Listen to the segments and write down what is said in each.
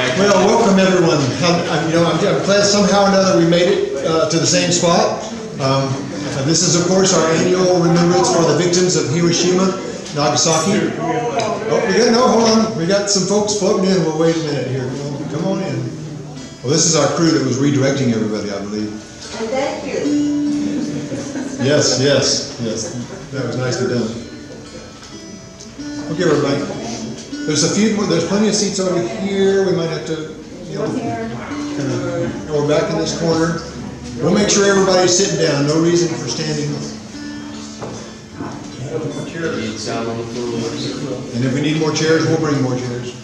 Well, welcome everyone. I'm glad somehow or another we made it to the same spot. This is, of course, our annual remembrance for the victims of Hiroshima Nagaski. Hold on. We got some folks floating in. Well, wait a minute here. Come on in. Well, this is our crew that was redirecting everybody, I believe. Thank you. Yes. That was nicely done. Okay, everybody. There's plenty of seats over here. We might have to, we're back in this corner. We'll make sure everybody's sitting down. No reason for standing. And if we need more chairs, we'll bring more chairs.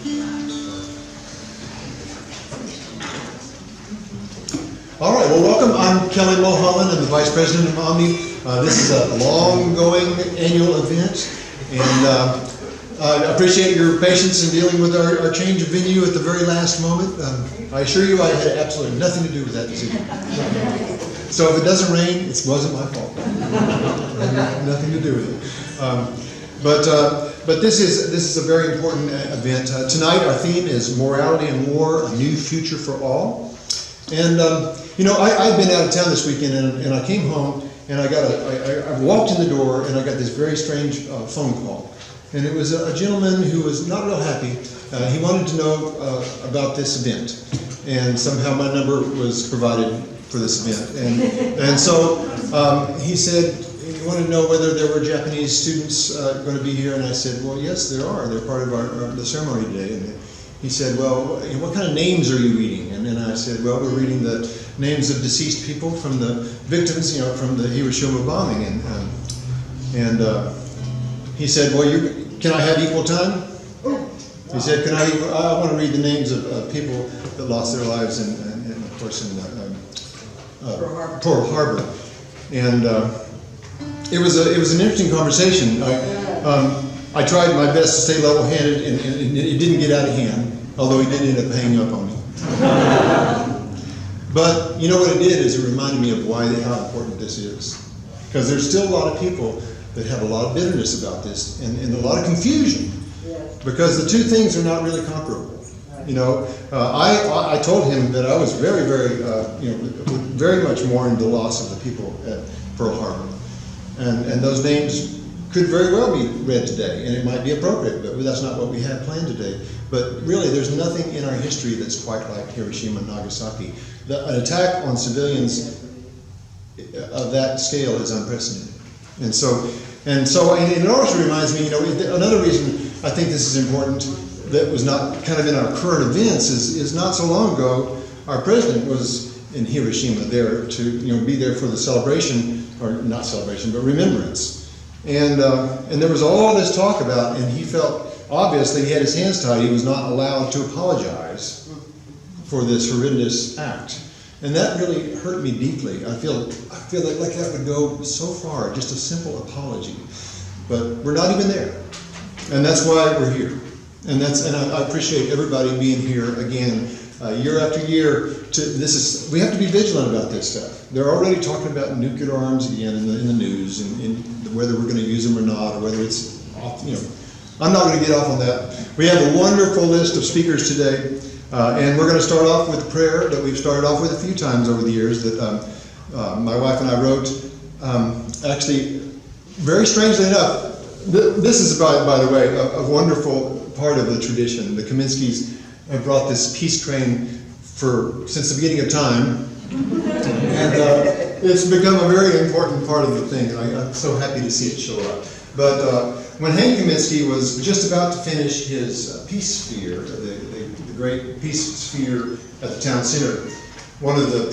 All right, well, welcome. I'm Kelly Mulholland. I'm the Vice President of Omni. This is a long-going annual event, and I appreciate your patience in dealing with our change of venue at the very last moment. I assure you I had absolutely nothing to do with that decision. So if it doesn't rain, it wasn't my fault. Nothing to do with it. But this is a very important event. Tonight our theme is Morality and War, a New Future for All. And I've been out of town this weekend, and I came home, and I walked in the door, and I got this very strange phone call. And it was a gentleman who was not real happy. He wanted to know about this event, and somehow my number was provided for this event. And so he said he wanted to know whether there were Japanese students going to be here, and I said, well, yes, there are. They're part of the ceremony today. And he said, well, what kind of names are you reading? And then I said, well, we're reading the names of deceased people from the victims, from the Hiroshima bombing. And he said, well, can I have equal time? He said, I want to read the names of people that lost their lives and of course, in Pearl Harbor. And it was an interesting conversation. I tried my best to stay level-headed, and it didn't get out of hand, although he did end up hanging up on me. But you know what it did is it reminded me of how important this is. Because there's still a lot of people that have a lot of bitterness about this and a lot of confusion. Because the two things are not really comparable. I told him that I was very, very, very much mourned the loss of the people at Pearl Harbor. And those names could very well be read today, and it might be appropriate, but that's not what we have planned today. But really, there's nothing in our history that's quite like Hiroshima and Nagasaki. An attack on civilians of that scale is unprecedented. And it also reminds me, another reason I think this is important that was not kind of in our current events is not so long ago, our president was in Hiroshima there to be there for the celebration, or not celebration, but remembrance. And there was all this talk about, and he felt obviously he had his hands tied. He was not allowed to apologize for this horrendous act, and that really hurt me deeply. I feel like that would go so far, just a simple apology, but we're not even there, and that's why we're here. And I appreciate everybody being here again, year after year. We have to be vigilant about this stuff. They're already talking about nuclear arms again in the news, and whether we're going to use them or not, or whether it's off. I'm not going to get off on that. We have a wonderful list of speakers today, and we're going to start off with a prayer that we've started off with a few times over the years that my wife and I wrote. Actually, very strangely enough, this is, by the way, a wonderful part of the tradition. The Kaminskis have brought this peace train since the beginning of time, and it's become a very important part of the thing. I'm so happy to see it show up. But when Hank Kaminsky was just about to finish his peace sphere, the great peace sphere at the town center, one of the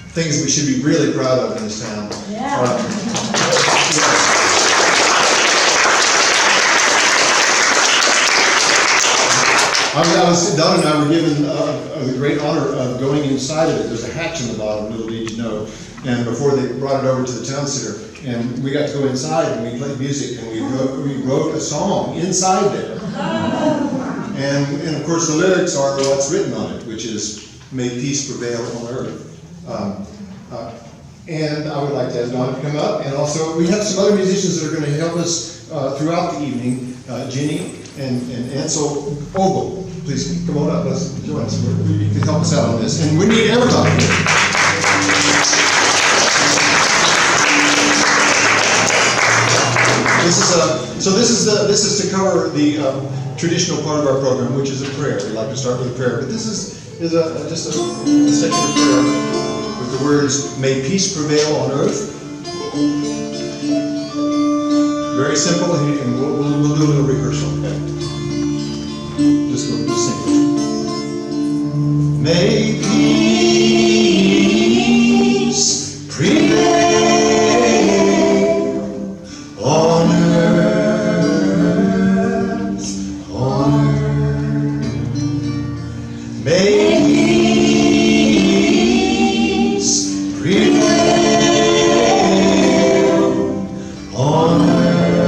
things we should be really proud of in this town. Don and I were given the great honor of going inside of it. There's a hatch in the bottom, little did you know. And before they brought it over to the town center, and we got to go inside and we played music and we wrote a song inside there. And of course the lyrics are what's written on it, which is "May peace prevail on earth." And I would like to ask Don to come up, and also we have some other musicians that are going to help us throughout the evening, Jenny and Ansel Ogle. please come on up. Let's join us. You can help us out on this. And we need everybody. This is to cover the traditional part of our program, which is a prayer. We like to start with a prayer, but this is just a secular prayer with the words, "May peace prevail on earth." Very simple, and we'll do a little rehearsal. Okay? Just sing it. May peace prevail on earth, on earth. May peace prevail on earth,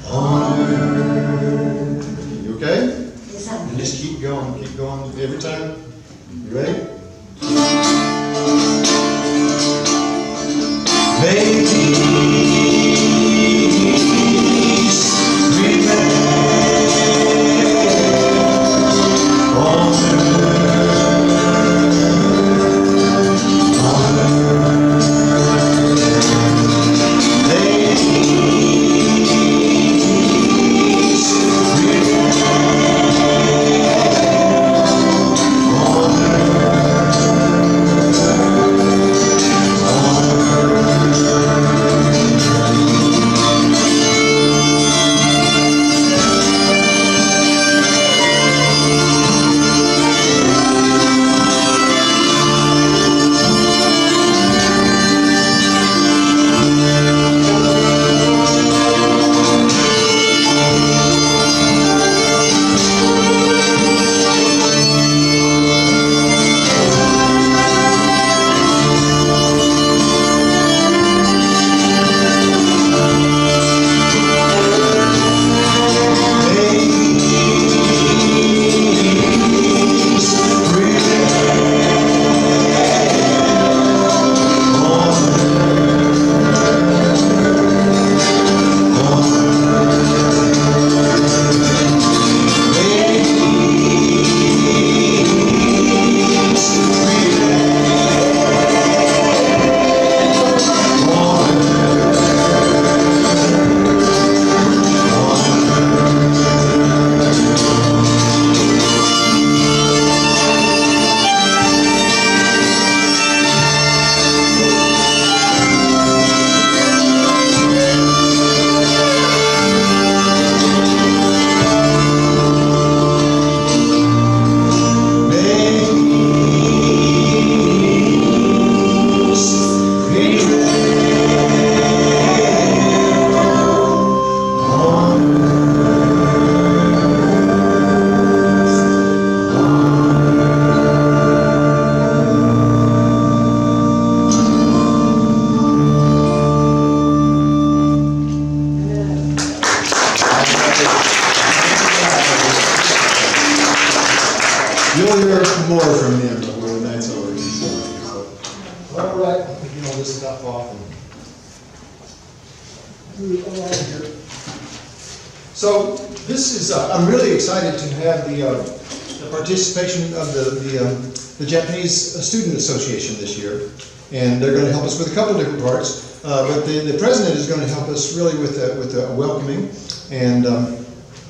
on earth. You okay? Yes, sir. And just keep going every time. You ready? May peace prevail on earth, on earth. May peace You'll hear more from him when the night's over. All right, I'll get all this stuff off and move along here. So this is, I'm really excited to have the participation of the Japanese Student Association this year. And they're going to help us with a couple of different parts. But the president is going to help us really with the welcoming. And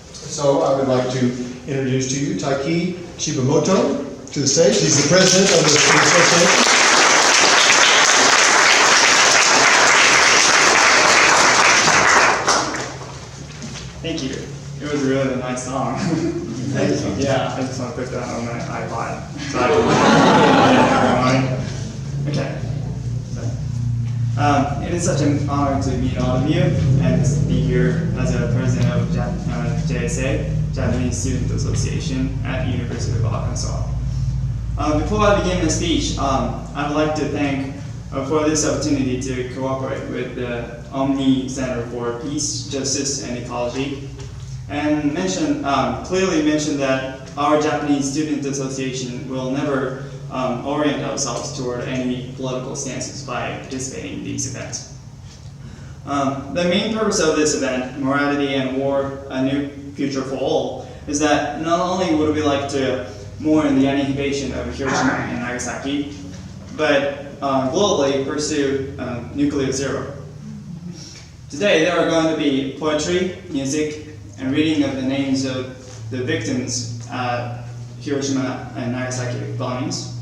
so I would like to introduce to you Taiki Shibamoto to the stage. He's the president of the association. Thank you. It was really a nice song. Thank you. Yeah, I just want to put that on my iPod. So okay. So, it is such an honor to meet all of you and to be here as a president of JSA, Japanese Student Association at the University of Arkansas. Before I begin the speech, I'd like to thank for this opportunity to cooperate with the Omni Center for Peace, Justice, and Ecology, and clearly mention that our Japanese Student Association will never orient ourselves toward any political stances by participating in these events. The main purpose of this event, Morality and War, a New future for all, is that not only would we like to mourn the annihilation of Hiroshima and Nagasaki, but globally pursue nuclear zero. Today there are going to be poetry, music, and reading of the names of the victims at Hiroshima and Nagasaki bombings,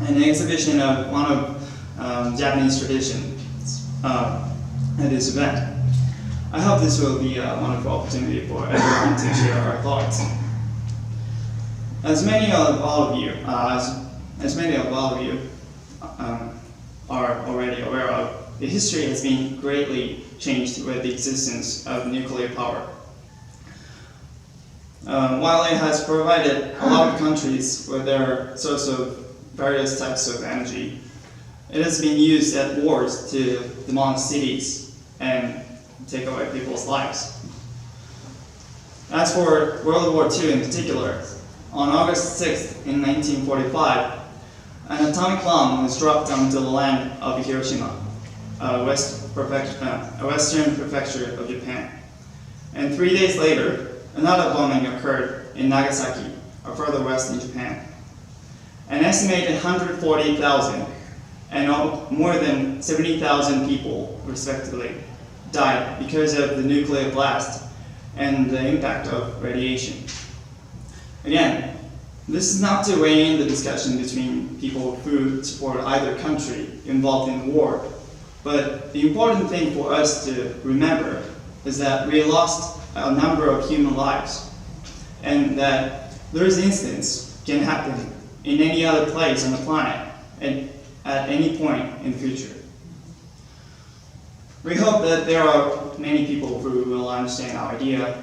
and an exhibition of one of Japanese traditions at this event. I hope this will be a wonderful opportunity for everyone to share our thoughts. As many of all of you are already aware of, the history has been greatly changed with the existence of nuclear power. While it has provided a lot of countries with their source of various types of energy, it has been used at wars to demolish cities and take away people's lives. As for World War II in particular, on August 6th in 1945, an atomic bomb was dropped onto the land of Hiroshima, a western prefecture of Japan. And 3 days later, another bombing occurred in Nagasaki, or further west in Japan. An estimated 140,000 and more than 70,000 people, respectively, died because of the nuclear blast and the impact of radiation. Again, this is not to weigh in the discussion between people who support either country involved in war, but the important thing for us to remember is that we lost a number of human lives, and that those incidents can happen in any other place on the planet and at any point in the future. We hope that there are many people who will understand our idea,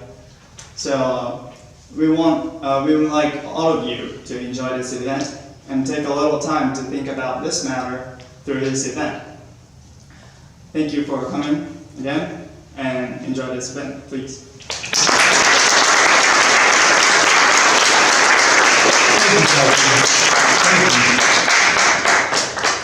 so we would like all of you to enjoy this event and take a little time to think about this matter through this event. Thank you for coming again, and enjoy this event, please.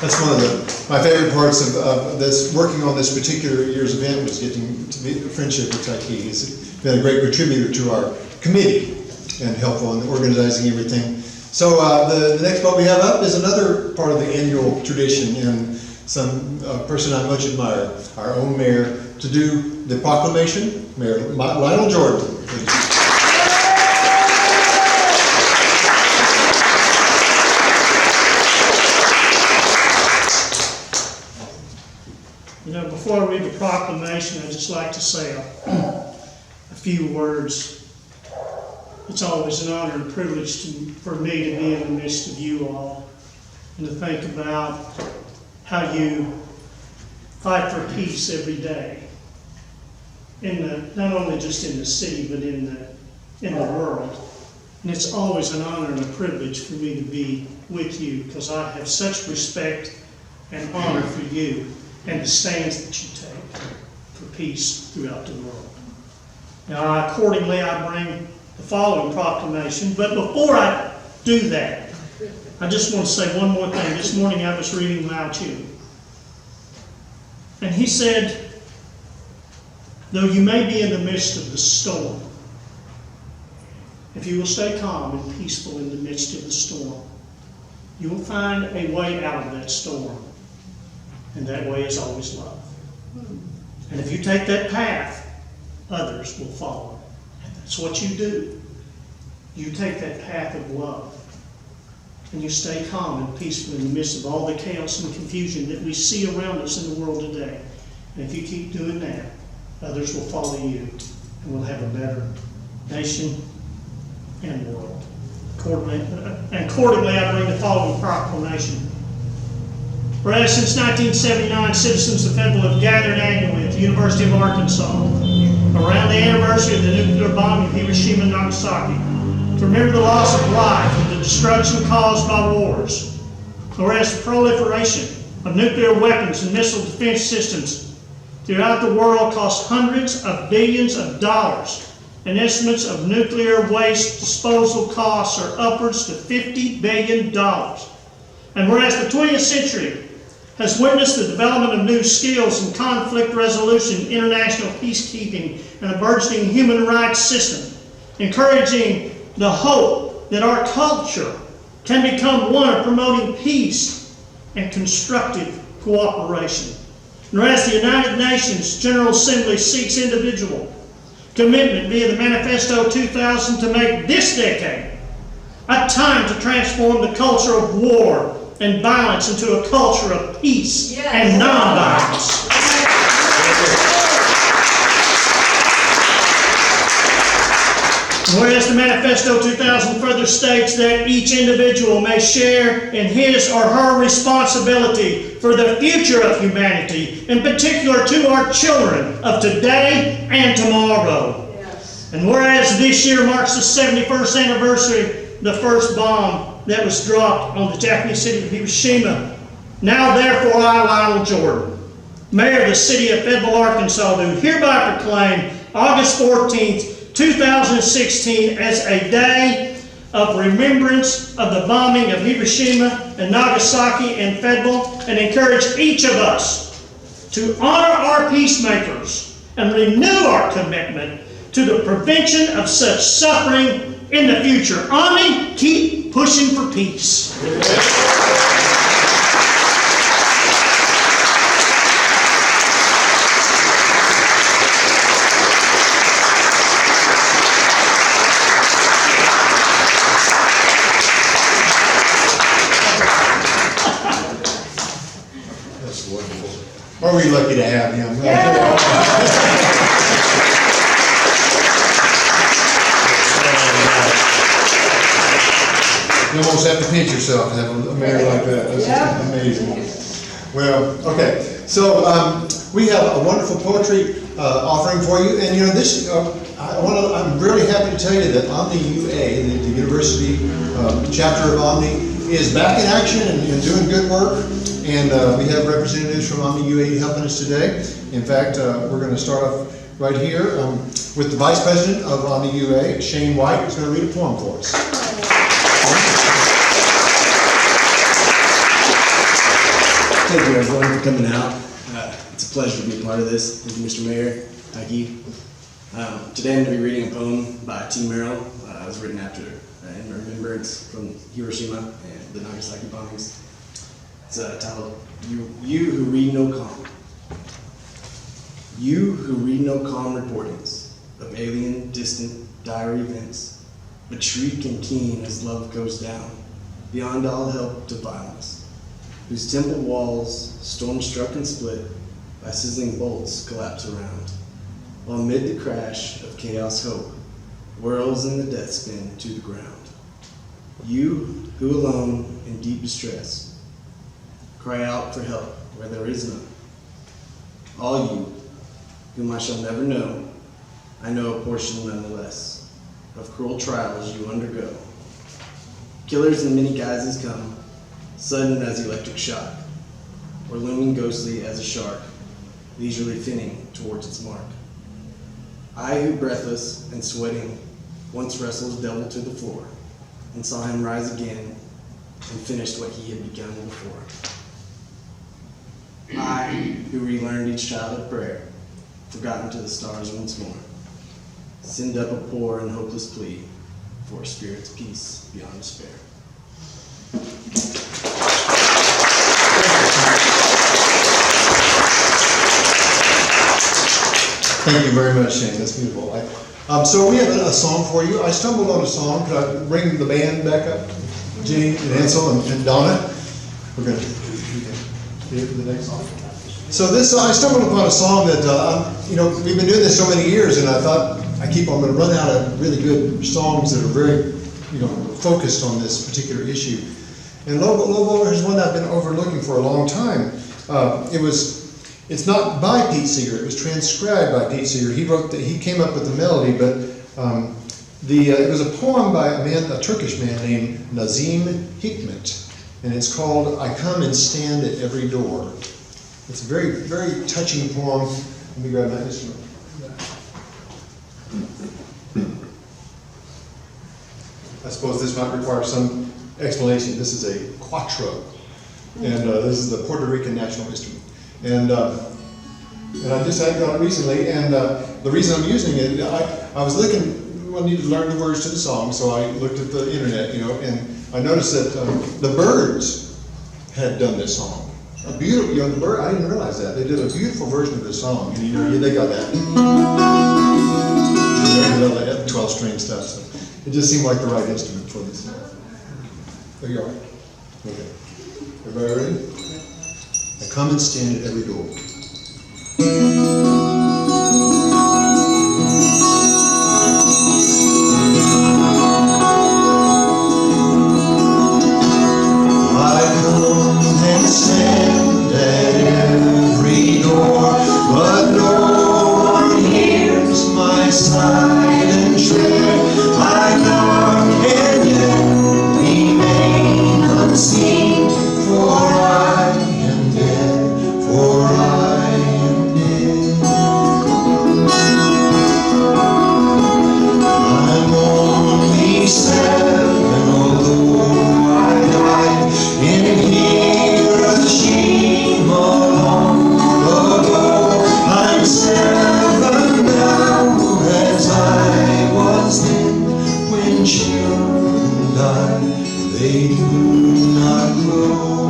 That's one of my favorite parts of this, working on this particular year's event, was getting to be a friendship with Taiki. He's been a great contributor to our committee and helpful in organizing everything. So the next part we have up is another part of the annual tradition, and some person I much admire, our own mayor, to do the proclamation. Mayor Lionel Jordan, please. You know, before I read the proclamation, I'd just like to say a few words. It's always an honor and privilege for me to be in the midst of you all and to think about how you fight for peace every day, not only just in the city, but in the world. And it's always an honor and a privilege for me to be with you, because I have such respect and honor for you and the stands that you take for peace throughout the world. Now, accordingly, I bring the following proclamation. But before I do that, I just want to say one more thing. This morning I was reading Lao Tzu, and he said, though you may be in the midst of the storm, if you will stay calm and peaceful in the midst of the storm, you will find a way out of that storm. And that way is always love. And if you take that path, others will follow. And that's what you do. You take that path of love. And you stay calm and peaceful in the midst of all the chaos and confusion that we see around us in the world today. And if you keep doing that, others will follow you. And we'll have a better nation and world. Accordingly, I bring the following proclamation. Whereas since 1979, citizens of Fayetteville have gathered annually at the University of Arkansas around the anniversary of the nuclear bombing of Hiroshima and Nagasaki to remember the loss of life and the destruction caused by wars. Whereas the proliferation of nuclear weapons and missile defense systems throughout the world costs hundreds of billions of dollars, and estimates of nuclear waste disposal costs are upwards to $50 billion. And whereas the 20th century has witnessed the development of new skills in conflict resolution, international peacekeeping, and a burgeoning human rights system, encouraging the hope that our culture can become one of promoting peace and constructive cooperation. And whereas the United Nations General Assembly seeks individual commitment via the Manifesto 2000 to make this decade a time to transform the culture of war and violence into a culture of peace and nonviolence. Whereas the Manifesto 2000 further states that each individual may share in his or her responsibility for the future of humanity, in particular to our children of today and tomorrow. Yes. And whereas this year marks the 71st anniversary of the first bomb that was dropped on the Japanese city of Hiroshima, now therefore I, Lionel Jordan, Mayor of the city of Fayetteville, Arkansas, do hereby proclaim August 14th, 2016 as a day of remembrance of the bombing of Hiroshima and Nagasaki and Fayetteville, and encourage each of us to honor our peacemakers and renew our commitment to the prevention of such suffering in the future. Army, keep pushing for peace. Are we lucky to have him? You almost have to pinch yourself to have a mayor like that. That's amazing. Well, okay. So we have a wonderful poetry offering for you, and you know this. I'm really happy to tell you that Omni UA, the university chapter of Omni, is back in action and doing good work. And we have representatives from Omni UA helping us today. In fact, we're going to start off right here with the Vice President of Omni UA, Shane White, who's going to read a poem for us. Thank you, everyone, for coming out. It's a pleasure to be a part of this. Thank you, Mr. Mayor. Thank you. Today I'm going to be reading a poem by T. Merrill. It was written after in remembrance from Hiroshima and the Nagasaki bombings. It's titled, You Who Read No Calm. You who read no calm reportings of alien, distant, dire events, but shriek and keen as love goes down, beyond all help to violence, whose temple walls, storm-struck and split by sizzling bolts, collapse around, while amid the crash of chaos hope whirls in the death spin to the ground. You who alone in deep distress cry out for help where there is none. All you, whom I shall never know, I know a portion nonetheless of cruel trials you undergo. Killers in many guises come, sudden as electric shock, or looming ghostly as a shark, leisurely finning towards its mark. I who breathless and sweating once wrestled devil to the floor, and saw him rise again and finished what he had begun before. I, who relearned each child of prayer, forgotten to the stars once more, send up a poor and hopeless plea for a spirit's peace beyond despair. Thank you very much, Shane. That's beautiful. So we have a song for you. I stumbled on a song. Could I bring the band back up? Jenny and Ansel and Donna. We're going to get to the next song. So this, I stumbled upon a song that, we've been doing this so many years, and I thought I'm going to run out of really good songs that are very, focused on this particular issue. And Low Voltage is one that I've been overlooking for a long time. It's not by Pete Seeger. It was transcribed by Pete Seeger. He came up with the melody, but it was a poem by a Turkish man named Nazim Hikmet, and it's called "I Come and Stand at Every Door." It's a very, very touching poem. Let me grab my instrument. I suppose this might require some explanation. This is a quattro, and this is the Puerto Rican national instrument. And I just had got it recently, and the reason I'm using it, I was looking well, need to learn the words to the song, so I looked at the internet, you know, and I noticed that the Byrds had done this song. A beautiful, you know, the Byrds, I didn't realize that. They did a beautiful version of this song, and you know, they got that. You know, that 12-string stuff, so it just seemed like the right instrument for this. There you are. Okay. Everybody ready? I come and stand at every door. I come and stand at every door, but no one hears my silent tread. I knock and yet remain unseen, for I am dead, for I am dead. I'm only 7, although I died in Hiroshima long ago. I'm 7 now, as I was then, when children die, they do not grow.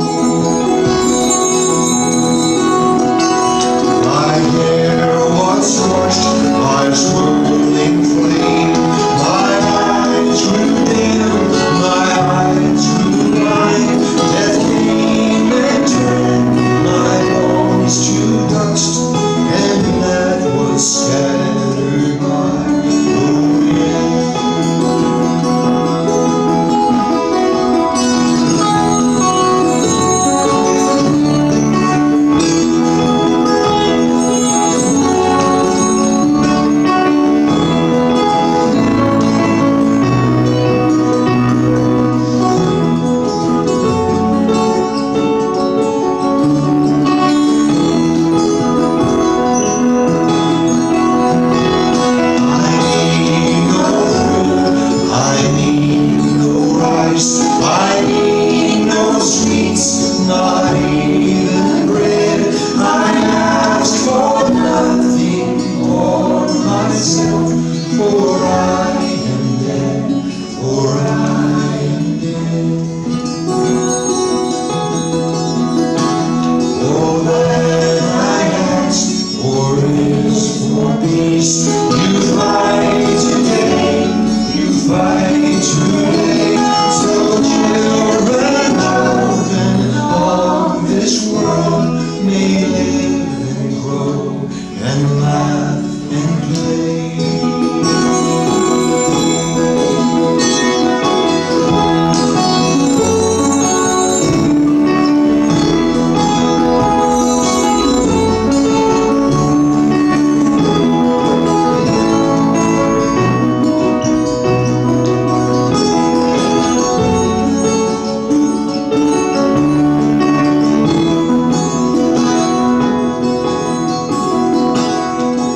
My hair was scorched by swirling flame. My eyes grew dim, my eyes grew blind. Death came and turned my bones to dust, and that was scattered by the wind. I need no rice, I need no sweets, not even bread. I ask for nothing for myself, for I am dead, for I am dead. All that I ask for is for peace. You fight today, you fight today, so children of and of this world may live and grow and laugh and play.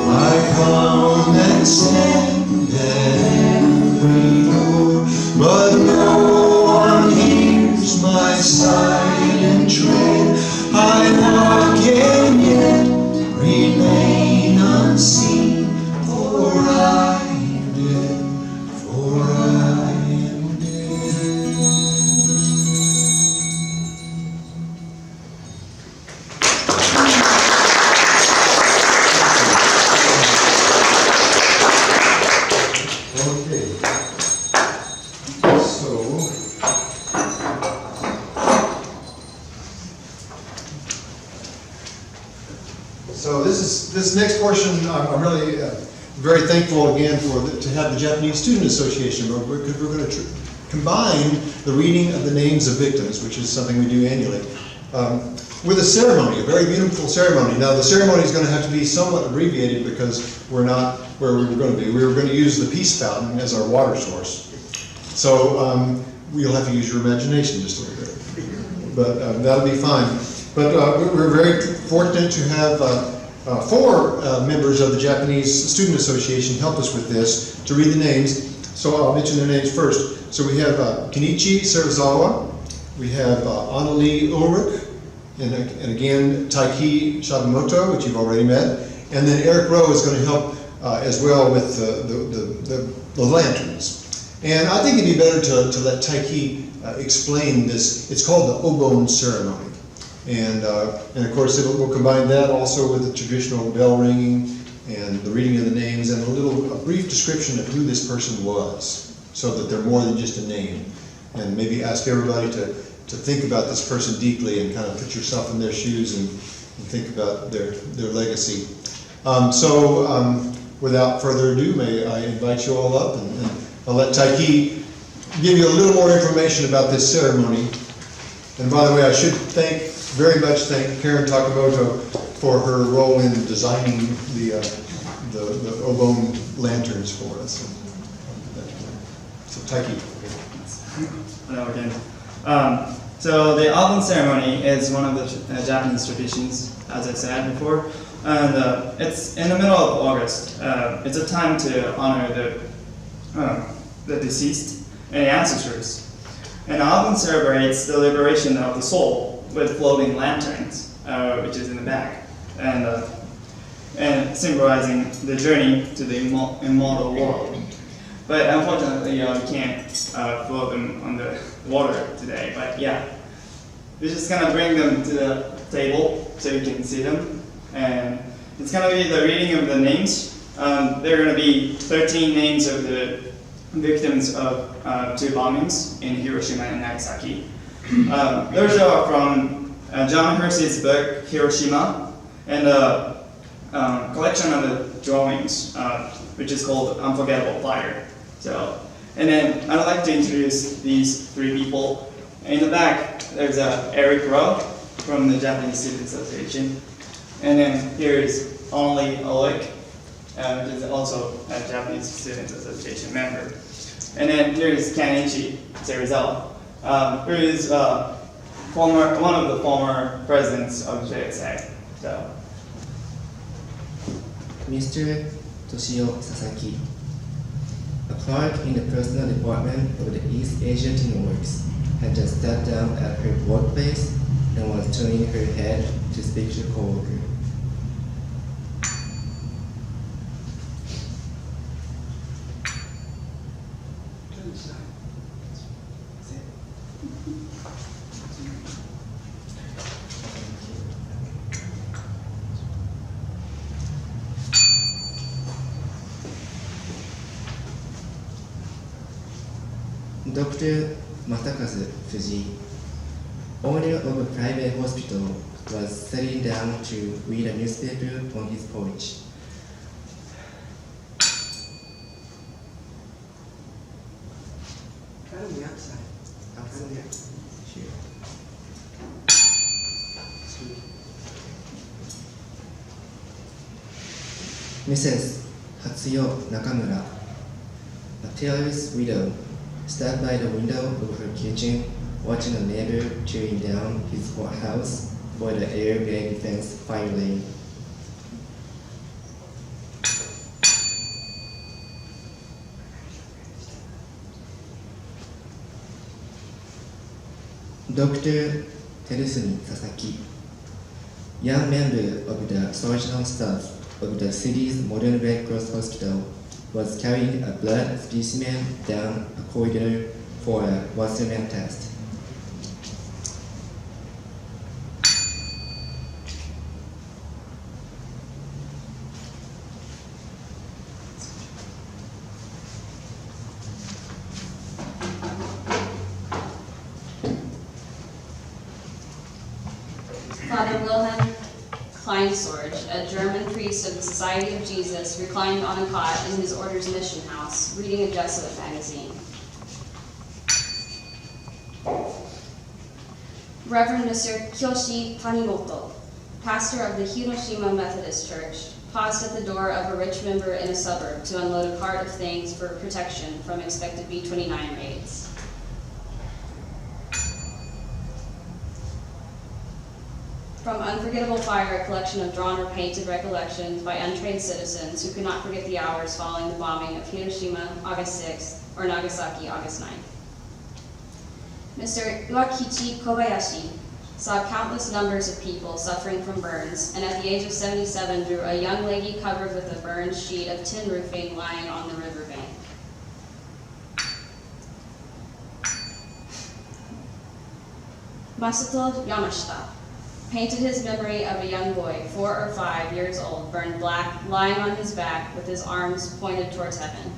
I come and stand at every door, but no one hears my silent tread. I knock and yet remain unseen, for I am dead, for I am dead. Okay. So this next portion, I'm really very thankful again to have the Japanese Student Association, because we're going to combine the reading of the names of victims, which is something we do annually, with a ceremony, a very beautiful ceremony. Now the ceremony is going to have to be somewhat abbreviated because we're not where we were going to be. We were going to use the peace fountain as our water source. So you'll have to use your imagination just a little bit, but that'll be fine. But we're very fortunate to have 4 members of the Japanese Student Association help us with this, to read the names. So I'll mention their names first. So we have Kenichi Sarazawa, we have Annalie Ulrich, and again Taiki Shadamoto, which you've already met, and then Eric Rowe is going to help as well with the lanterns. And I think it'd be better to let Taiki explain this. It's called the Obon ceremony. And of course, we'll combine that also with the traditional bell ringing and the reading of the names and a brief description of who this person was, so that they're more than just a name. And maybe ask everybody to think about this person deeply and kind of put yourself in their shoes and think about their legacy. Without further ado, may I invite you all up, and I'll let Taiki give you a little more information about this ceremony. And by the way, I should very much thank Karen Takamoto for her role in designing the Obon lanterns for us. So Taiki. Hello again. So the Obon ceremony is one of the Japanese traditions, as I said before, and it's in the middle of August. It's a time to honor the deceased and the ancestors. And Obon celebrates the liberation of the soul with floating lanterns, which is in the back, and symbolizing the journey to the immortal world. But unfortunately, we can't float them on the water today. But yeah, we're just gonna bring them to the table so you can see them. And it's gonna be the reading of the names. There are gonna be 13 names of the victims of 2 bombings in Hiroshima and Nagasaki. Those are from John Hersey's book, Hiroshima, and a collection of the drawings, which is called Unforgettable Fire. And then I'd like to introduce these 3 people. In the back, there's Eric Rowe from the Japanese Student Association. And then here is Only Olik, which is also a Japanese Student Association member. And then here is Kenichi Serizawa, who is one of the former presidents of JSA. Mr. Toshio Sasaki, a clerk in the personnel department of the East Asia Teamworks, had just sat down at her workplace and was turning her head to speak to a coworker. Dr. Masakazu Fuji, owner of a private hospital, was sitting down to read a newspaper on his porch. Try on the outside. Outside? Sure. Mrs. Hatsuyo Nakamura, a tailor's widow, sat by the window of her kitchen, watching a neighbor tearing down his house for the air gag defense fire lane. Dr. Terusumi Sasaki, young member of the surgical staff of the city's modern Red Cross hospital, was carrying a blood specimen down a corridor for a Wasserman test. Father Wilhelm Kleinsorge, a German priest of the Society of Jesus, reclined on a cot in his order's mission house, reading a Jesuit magazine. Reverend Mr. Kyoshi Tanimoto, pastor of the Hiroshima Methodist Church, paused at the door of a rich member in a suburb to unload a cart of things for protection from expected B-29 raids. From Unforgettable Fire, a collection of drawn or painted recollections by untrained citizens who could not forget the hours following the bombing of Hiroshima, August 6th, or Nagasaki, August 9th. Mr. Iwakichi Kobayashi saw countless numbers of people suffering from burns, and at the age of 77 drew a young lady covered with a burned sheet of tin roofing lying on the riverbank. Masato Yamashita painted his memory of a young boy, 4 or 5 years old, burned black, lying on his back with his arms pointed towards heaven.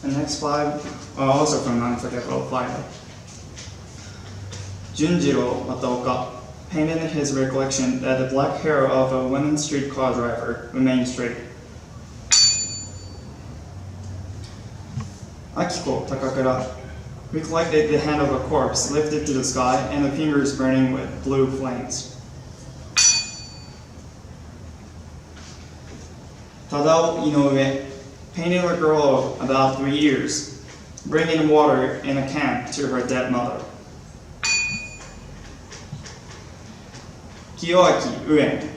The next 5 are also from Unforgettable Fire. Junjiro Wataoka painted his recollection that the black hair of a women's streetcar driver remained straight. Akiko Takakura recollected the hand of a corpse lifted to the sky and the fingers burning with blue flames. Tadao Inoue painted a girl of about 3 years, bringing water in a can to her dead mother. Kiyoaki Uen,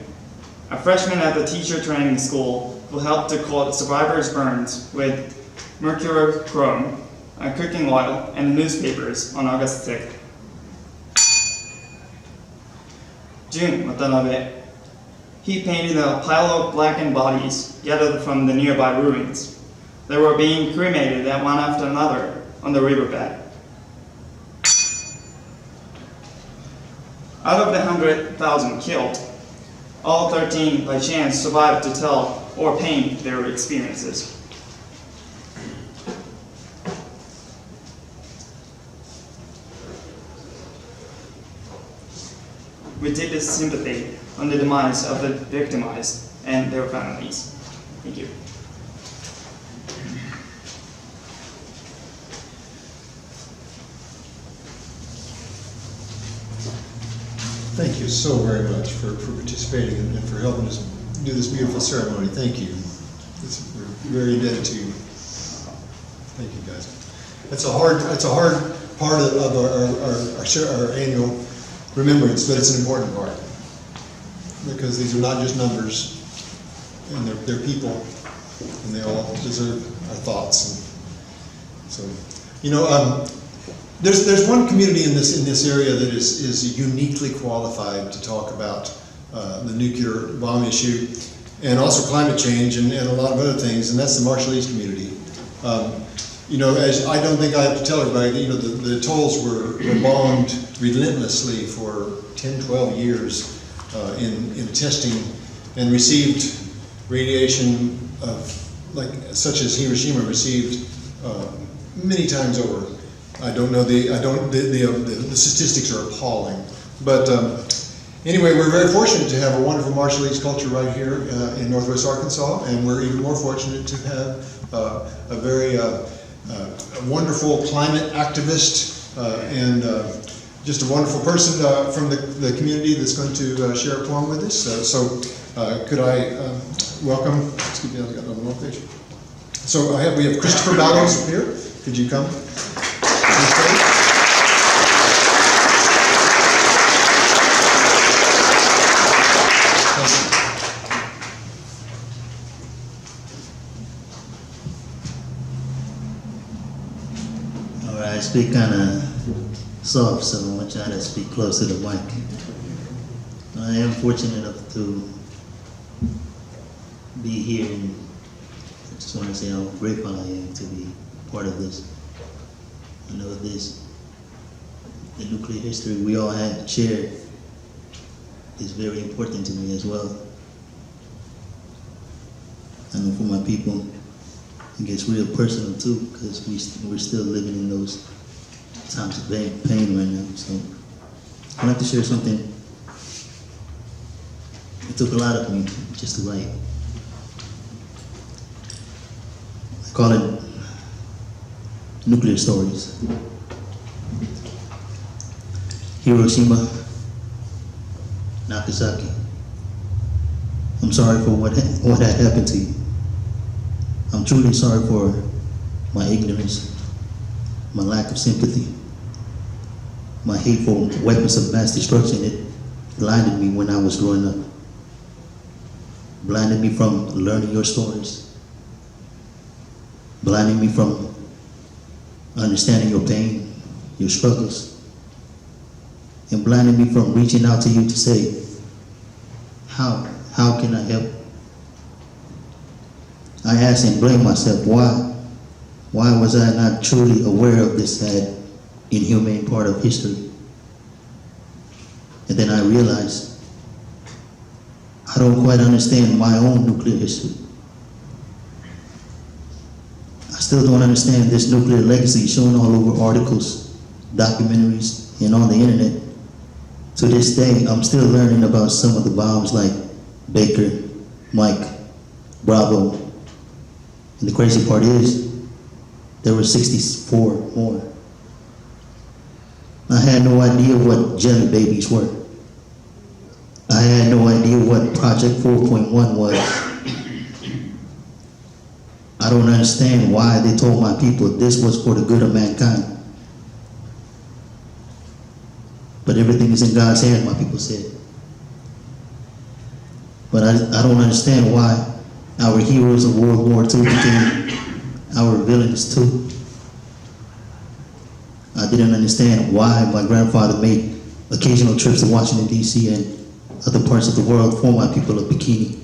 a freshman at the teacher training school, who helped to coat survivors' burns with mercurochrome, cooking oil, and newspapers on August 6th. Jun Watanabe, he painted a pile of blackened bodies gathered from the nearby ruins. They were being cremated one after another on the riverbed. Out of the 100,000 killed, all 13 by chance survived to tell or paint their experiences. With deepest sympathy on the demise of the victimized and their families. Thank you. Thank you so very much for participating and for helping us do this beautiful ceremony. Thank you. We're very indebted to you. Thank you, guys. It's a hard part of our annual remembrance, but it's an important part because these are not just numbers, and they're people, and they all deserve our thoughts. And so, there's one community in this area that is uniquely qualified to talk about the nuclear bomb issue, and also climate change and a lot of other things, and that's the Marshallese community. As I don't think I have to tell everybody, the atolls were bombed relentlessly for 10, 12 years in testing, and received radiation such as Hiroshima received many times over. The statistics are appalling, but anyway, we're very fortunate to have a wonderful Marshallese culture right here in Northwest Arkansas, and we're even more fortunate to have a very wonderful climate activist and just a wonderful person from the community that's going to share a poem with us. Could I welcome? Excuse me, I got on the wrong page. So we have Christopher Ballows here. Could you come? All right, I speak kind of soft, so I'm going to try to speak close to the mic. I am fortunate enough to be here, and I just want to say how grateful I am to be part of this. I know the nuclear history we all have shared is very important to me as well. I know for my people, it gets real personal too, because we're still living in those times of pain right now. So I'd like to share something. It took a lot of me just to write. I call it Nuclear Stories. Hiroshima Nagasaki. I'm sorry for what had happened to you. I'm truly sorry for my ignorance, my lack of sympathy, my hateful weapons of mass destruction. It blinded me when I was growing up. Blinded me from learning your stories. blinding me from understanding your pain, your struggles, and blinding me from reaching out to you to say, how can I help? I ask and blame myself, why was I not truly aware of this sad, inhumane part of history? And then I realized, I don't quite understand my own nuclear history. I still don't understand this nuclear legacy shown all over articles, documentaries, and on the internet. To this day, I'm still learning about some of the bombs like Baker, Mike, Bravo. And the crazy part is, there were 64 more. I had no idea what jelly babies were. I had no idea what Project 4.1 was. I don't understand why they told my people this was for the good of mankind. But everything is in God's hand, my people said. But I don't understand why our heroes of World War II became our villains too. I didn't understand why my grandfather made occasional trips to Washington, D.C. and other parts of the world for my people of Bikini.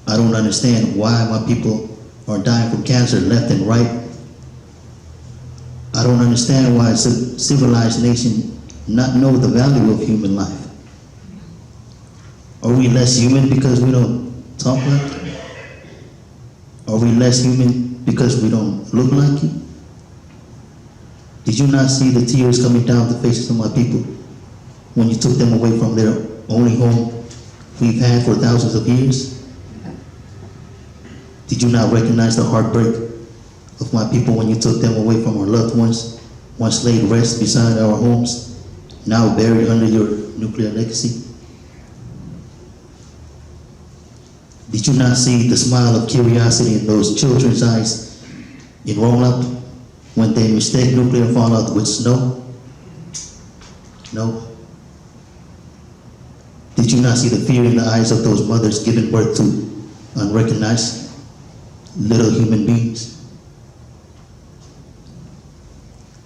I don't understand why my people are dying from cancer left and right. I don't understand why a civilized nation not know the value of human life. Are we less human because we don't talk like you? Are we less human because we don't look like you? Did you not see the tears coming down the faces of my people when you took them away from their only home we've had for thousands of years? Did you not recognize the heartbreak of my people when you took them away from our loved ones, once laid rest beside our homes, now buried under your nuclear legacy? Did you not see the smile of curiosity in those children's eyes in Roanoke when they mistake nuclear fallout with snow? No. Did you not see the fear in the eyes of those mothers giving birth to unrecognized little human beings?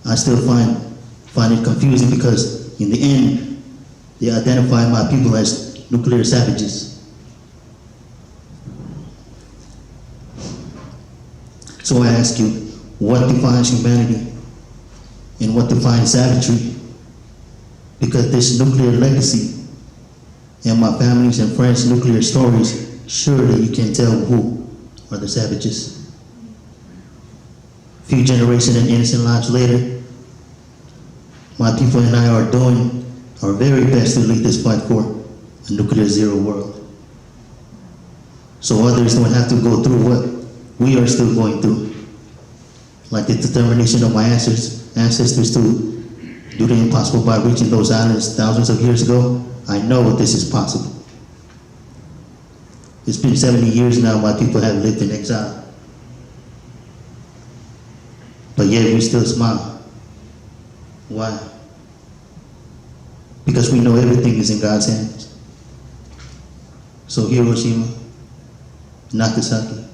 I still find it confusing because in the end, they identify my people as nuclear savages. So I ask you, what defines humanity and what defines savagery? Because this nuclear legacy and my family's and friends' nuclear stories, surely you can tell who are the savages. Few generations and innocent lives later, my people and I are doing our very best to lead this fight for a nuclear zero world. So others don't have to go through what we are still going through. Like the determination of my ancestors to do the impossible by reaching those islands thousands of years ago, I know this is possible. It's been 70 years now my people have lived in exile. But yet we still smile. Why? Because we know everything is in God's hands. So Hiroshima, Nagasaki,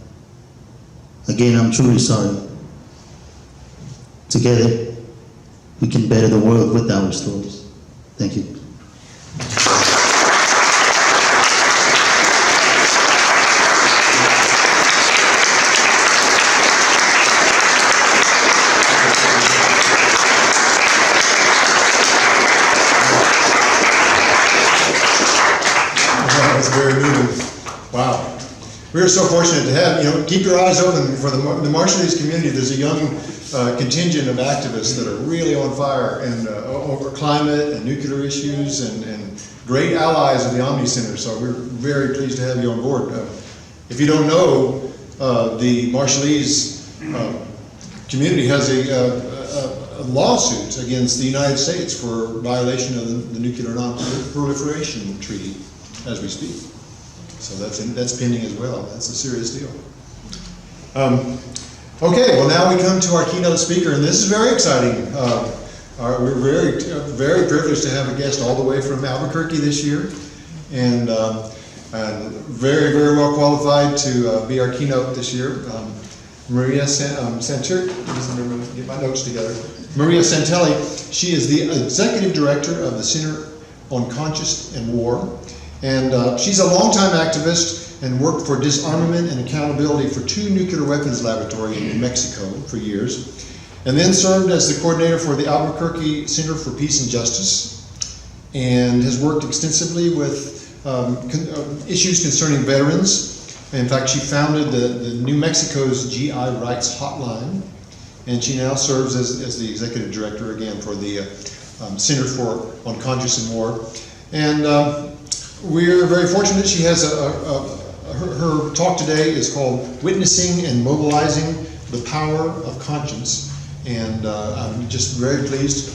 again, I'm truly sorry. Together, we can better the world with our stories. Thank you. That's very moving. Wow. We're so fortunate to have, keep your eyes open for the Marshallese community. There's a young contingent of activists that are really on fire and over climate and nuclear issues and great allies of the Omni Center. So we're very pleased to have you on board. If you don't know, the Marshallese community has a lawsuit against the United States for violation of the Nuclear Non-Proliferation Treaty as we speak. So that's pending as well. That's a serious deal. Okay, well now we come to our keynote speaker, and this is very exciting. We're very privileged to have a guest all the way from Albuquerque this year, and very, very well qualified to be our keynote this year. Maria Santelli, get my notes together. Maria Santelli, she is the executive director of the Center on Conscience and War, and she's a longtime activist and worked for disarmament and accountability for 2 nuclear weapons laboratories in New Mexico for years, and then served as the coordinator for the Albuquerque Center for Peace and Justice, and has worked extensively with issues concerning veterans. In fact, she founded the New Mexico's GI Rights Hotline, and she now serves as the executive director again for the Center on Conscience and War. And we're very fortunate. She has her talk today is called "Witnessing and Mobilizing the Power of Conscience," and I'm just very pleased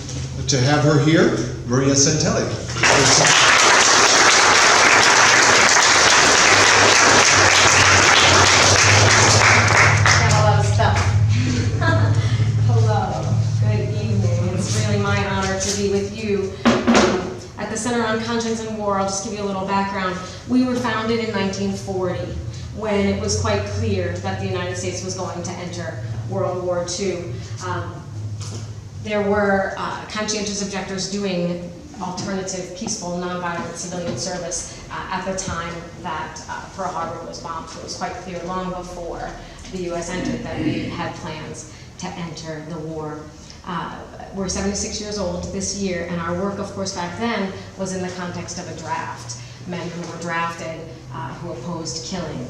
to have her here, Maria Santelli. Got a lot of stuff. Hello, good evening. It's really my honor to be with you at the Center on Conscience and War. I'll just give you a little background. We were founded in 1940 when it was quite clear that the United States was going to enter World War II. There were conscientious objectors doing alternative, peaceful, nonviolent civilian service at the time that Pearl Harbor was bombed. So it was quite clear long before the U.S. entered that we had plans to enter the war. We're 76 years old this year, and our work, of course, back then was in the context of a draft. Men who were drafted, who opposed killing.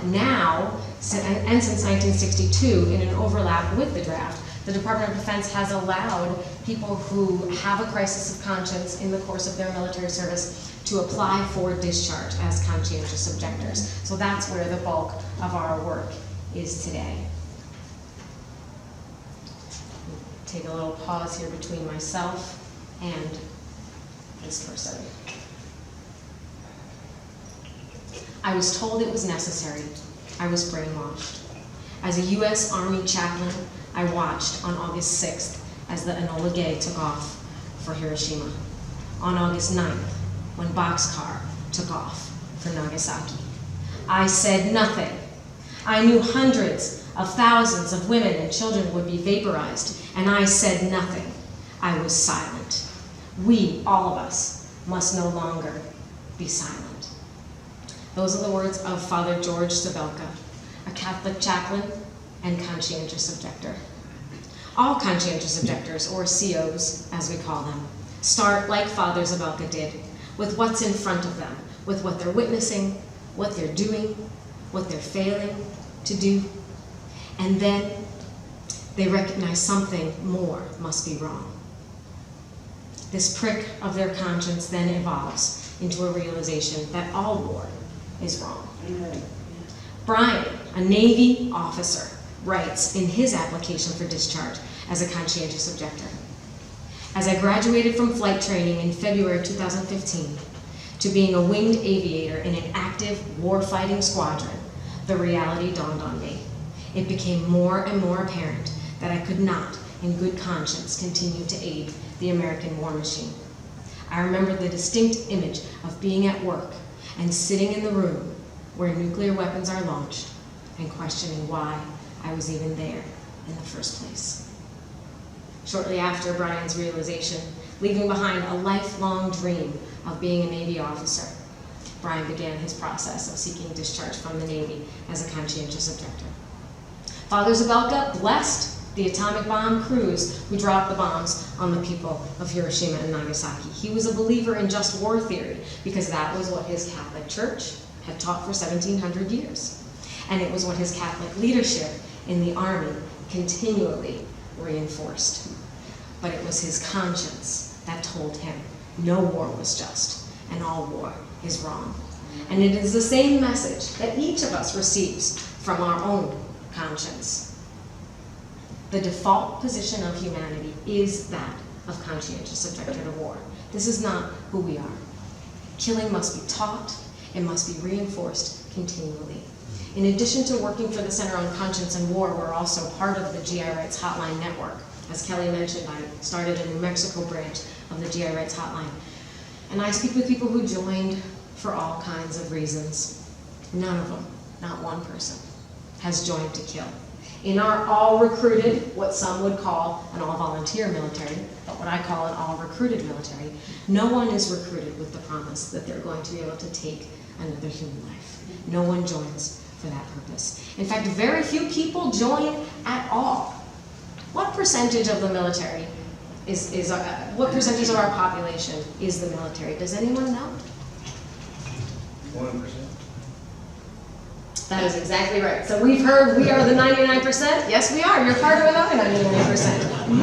Now, and since 1962, in an overlap with the draft, the Department of Defense has allowed people who have a crisis of conscience in the course of their military service to apply for discharge as conscientious objectors. So that's where the bulk of our work is today. Take a little pause here between myself and this person. I was told it was necessary. I was brainwashed. As a U.S. Army chaplain, I watched on August 6th as the Enola Gay took off for Hiroshima. On August 9th, when Boxcar took off for Nagasaki. I said nothing. I knew hundreds of thousands of women and children would be vaporized, and I said nothing. I was silent. We, all of us, must no longer be silent. Those are the words of Father George Sabelka, a Catholic chaplain and conscientious objector. All conscientious objectors, or COs as we call them, start like Father Zabelka did, with what's in front of them, with what they're witnessing, what they're doing, what they're failing to do, and then they recognize something more must be wrong. This prick of their conscience then evolves into a realization that all war is wrong. Brian, a Navy officer, writes in his application for discharge as a conscientious objector. As I graduated from flight training in February 2015 to being a winged aviator in an active war-fighting squadron, the reality dawned on me. It became more and more apparent that I could not, in good conscience, continue to aid the American war machine. I remember the distinct image of being at work and sitting in the room where nuclear weapons are launched and questioning why I was even there in the first place. Shortly after Brian's realization, leaving behind a lifelong dream of being a Navy officer, Brian began his process of seeking discharge from the Navy as a conscientious objector. Father Zabelka blessed the atomic bomb crews who dropped the bombs on the people of Hiroshima and Nagasaki. He was a believer in just war theory because that was what his Catholic Church had taught for 1,700 years. And it was what his Catholic leadership in the Army continually reinforced. But it was his conscience that told him no war was just and all war is wrong. And it is the same message that each of us receives from our own conscience. The default position of humanity is that of conscientious objector to war. This is not who we are. Killing must be taught, it must be reinforced continually. In addition to working for the Center on Conscience and War, we're also part of the GI Rights Hotline Network. As Kelly mentioned, I started a New Mexico branch of the GI Rights Hotline. And I speak with people who joined for all kinds of reasons. None of them, not one person, has joined to kill. In our all recruited, what some would call an all volunteer military, but what I call an all recruited military, no one is recruited with the promise that they're going to be able to take another human life. No one joins for that purpose. In fact, very few people join at all. What percentage of the military what percentage of our population is the military? Does anyone know? 1%. That is exactly right. So we've heard we are the 99%. Yes, we are. You're part of another 99%.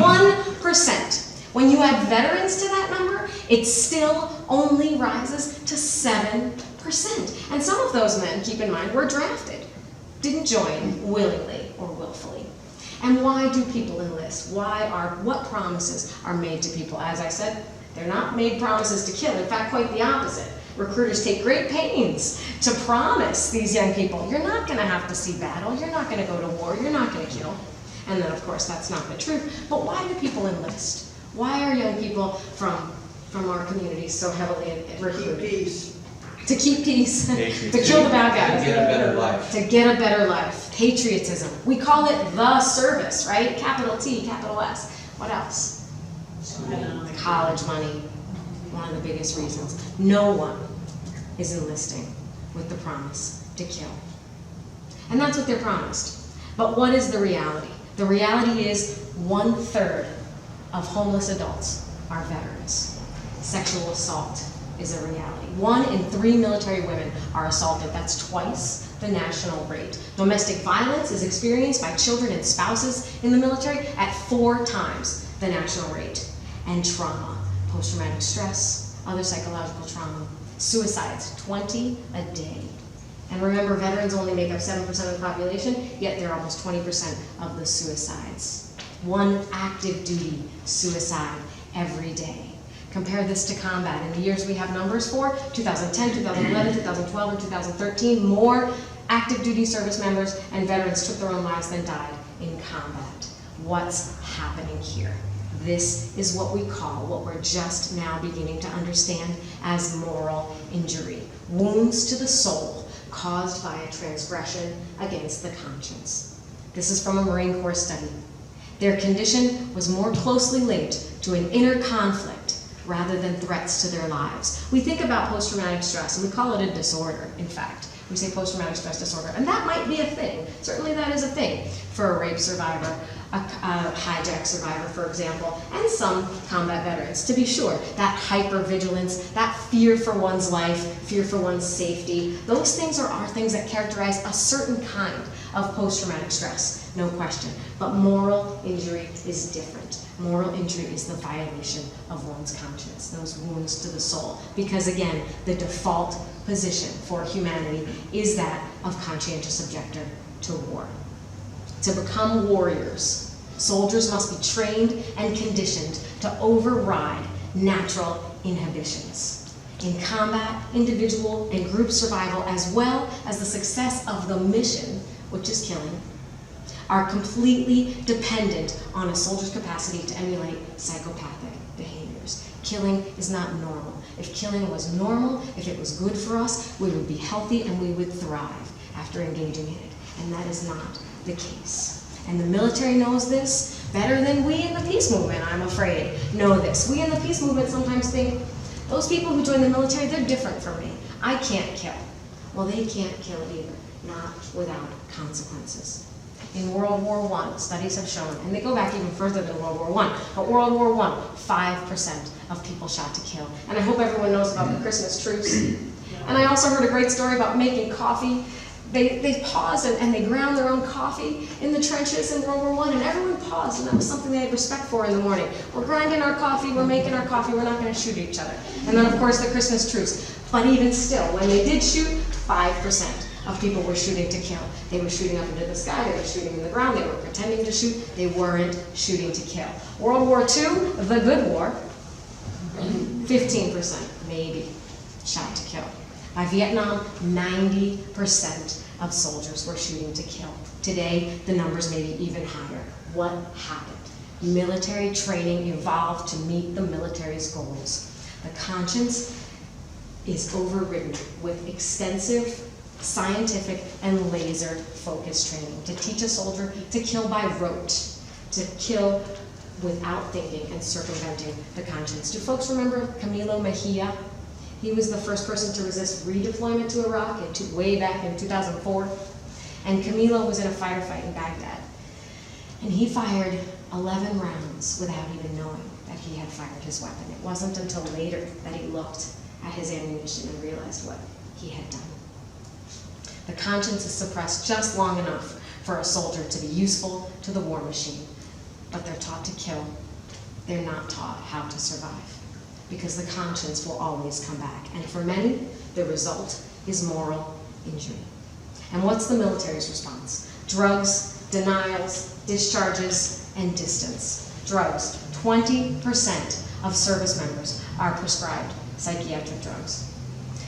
1%. When you add veterans to that number, it still only rises to 7%. And some of those men, keep in mind, were drafted, didn't join willingly or willfully. And why do people enlist? What promises are made to people? As I said, they're not made promises to kill. In fact, quite the opposite. Recruiters take great pains to promise these young people, you're not going to have to see battle, you're not going to go to war, you're not going to kill. And then, of course, that's not the truth. But why do people enlist? Why are young people from our communities so heavily recruited? To keep peace. To kill the bad guys. To get a better life. To get a better life. Patriotism. We call it the service, right? Capital T, capital S. What else? College money. One of the biggest reasons. No one is enlisting with the promise to kill. And that's what they're promised. But what is the reality? The reality is 1/3 of homeless adults are veterans. Sexual assault is a reality. 1 in 3 military women are assaulted. That's twice the national rate. Domestic violence is experienced by children and spouses in the military at 4 times the national rate. And trauma, post-traumatic stress, other psychological trauma, suicides, 20 a day. And remember, veterans only make up 7% of the population, yet they're almost 20% of the suicides. 1 active duty suicide every day. Compare this to combat. In the years we have numbers for, 2010, 2011, 2012, and 2013, more active duty service members and veterans took their own lives than died in combat. What's happening here? This is what we call, what we're just now beginning to understand as moral injury. Wounds to the soul caused by a transgression against the conscience. This is from a Marine Corps study. Their condition was more closely linked to an inner conflict rather than threats to their lives. We think about post-traumatic stress, and we call it a disorder, in fact. We say post-traumatic stress disorder, and that might be a thing. Certainly that is a thing for a rape survivor, a hijack survivor, for example, and some combat veterans, to be sure. That hypervigilance, that fear for one's life, fear for one's safety, those things are things that characterize a certain kind of post-traumatic stress, no question. But moral injury is different. Moral injury is the violation of one's conscience, those wounds to the soul. Because again, the default position for humanity is that of conscientious objector to war. To become warriors, soldiers must be trained and conditioned to override natural inhibitions. In combat, individual and group survival, as well as the success of the mission, which is killing, are completely dependent on a soldier's capacity to emulate psychopathic behaviors. Killing is not normal. If killing was normal, if it was good for us, we would be healthy and we would thrive after engaging in it. And that is not the case. And the military knows this better than we in the peace movement, I'm afraid, know this. We in the peace movement sometimes think, those people who join the military, they're different from me. I can't kill. Well, they can't kill either, not without consequences. In World War I, studies have shown, and they go back even further than World War I, but World War I, 5% of people shot to kill. And I hope everyone knows about the Christmas truce. And I also heard a great story about making coffee. They paused and they ground their own coffee in the trenches in World War I, and everyone paused, and that was something they had respect for in the morning. We're grinding our coffee, we're making our coffee, we're not going to shoot each other. And then, of course, the Christmas truce. But even still, when they did shoot, 5% of people were shooting to kill. They were shooting up into the sky, they were shooting in the ground, they were pretending to shoot, they weren't shooting to kill. World War II, the good war, 15% maybe shot to kill. By Vietnam, 90% of soldiers were shooting to kill. Today, the numbers may be even higher. What happened? Military training evolved to meet the military's goals. The conscience is overridden with extensive scientific and laser-focused training to teach a soldier to kill by rote, to kill without thinking and circumventing the conscience. Do folks remember Camilo Mejia? He was the first person to resist redeployment to Iraq way back in 2004. And Camilo was in a fighter fight in Baghdad. And he fired 11 rounds without even knowing that he had fired his weapon. It wasn't until later that he looked at his ammunition and realized what he had done. The conscience is suppressed just long enough for a soldier to be useful to the war machine. But they're taught to kill. They're not taught how to survive. Because the conscience will always come back. And for many, the result is moral injury. And what's the military's response? Drugs, denials, discharges, and distance. Drugs. 20% of service members are prescribed psychiatric drugs.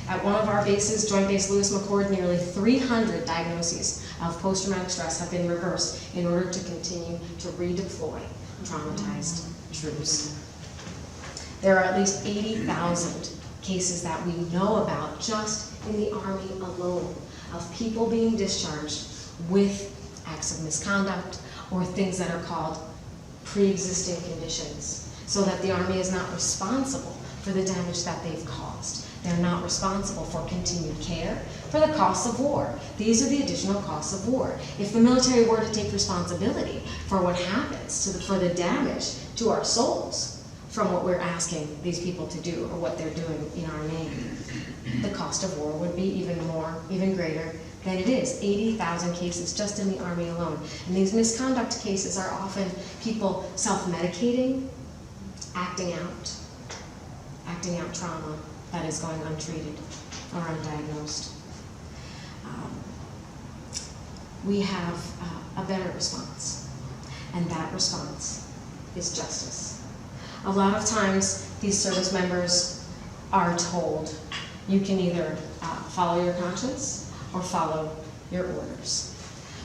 At one of our bases, Joint Base Lewis McChord, nearly 300 diagnoses of post-traumatic stress have been reversed in order to continue to redeploy traumatized troops. There are at least 80,000 cases that we know about just in the Army alone of people being discharged with acts of misconduct or things that are called pre-existing conditions, so that the Army is not responsible for the damage that they've caused. They're not responsible for continued care, for the costs of war. These are the additional costs of war. If the military were to take responsibility for what happens for the damage to our souls from what we're asking these people to do or what they're doing in our name, the cost of war would be even greater than it is. 80,000 cases just in the Army alone. And these misconduct cases are often people self-medicating, acting out trauma that is going untreated or undiagnosed. We have a better response, and that response is justice. A lot of times, these service members are told, you can either follow your conscience or follow your orders.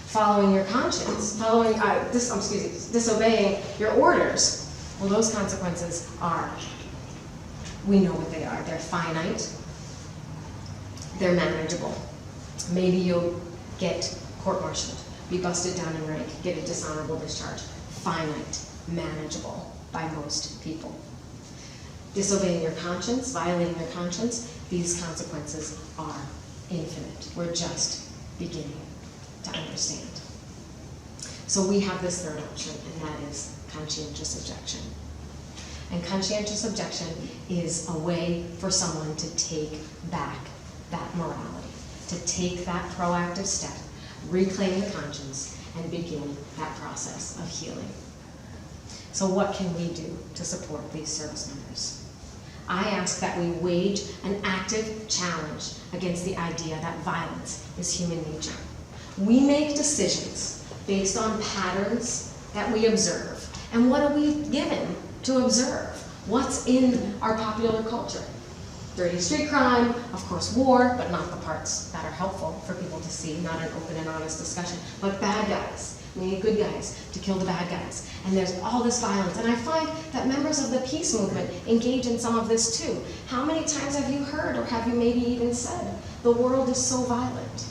Following your conscience, disobeying your orders, well, those consequences are, we know what they are. They're finite, they're manageable. Maybe you'll get court-martialed, be busted down in rank, get a dishonorable discharge. Finite, manageable by most people. Disobeying your conscience, violating your conscience, these consequences are infinite. We're just beginning to understand. So we have this third option, and that is conscientious objection. And conscientious objection is a way for someone to take back that morality, to take that proactive step, reclaim the conscience, and begin that process of healing. So what can we do to support these service members? I ask that we wage an active challenge against the idea that violence is human nature. We make decisions based on patterns that we observe. And what are we given to observe? What's in our popular culture? Dirty street crime, of course war, but not the parts that are helpful for people to see, not an open and honest discussion, but bad guys. We need good guys to kill the bad guys. And there's all this violence. And I find that members of the peace movement engage in some of this too. How many times have you heard, or have you maybe even said, the world is so violent?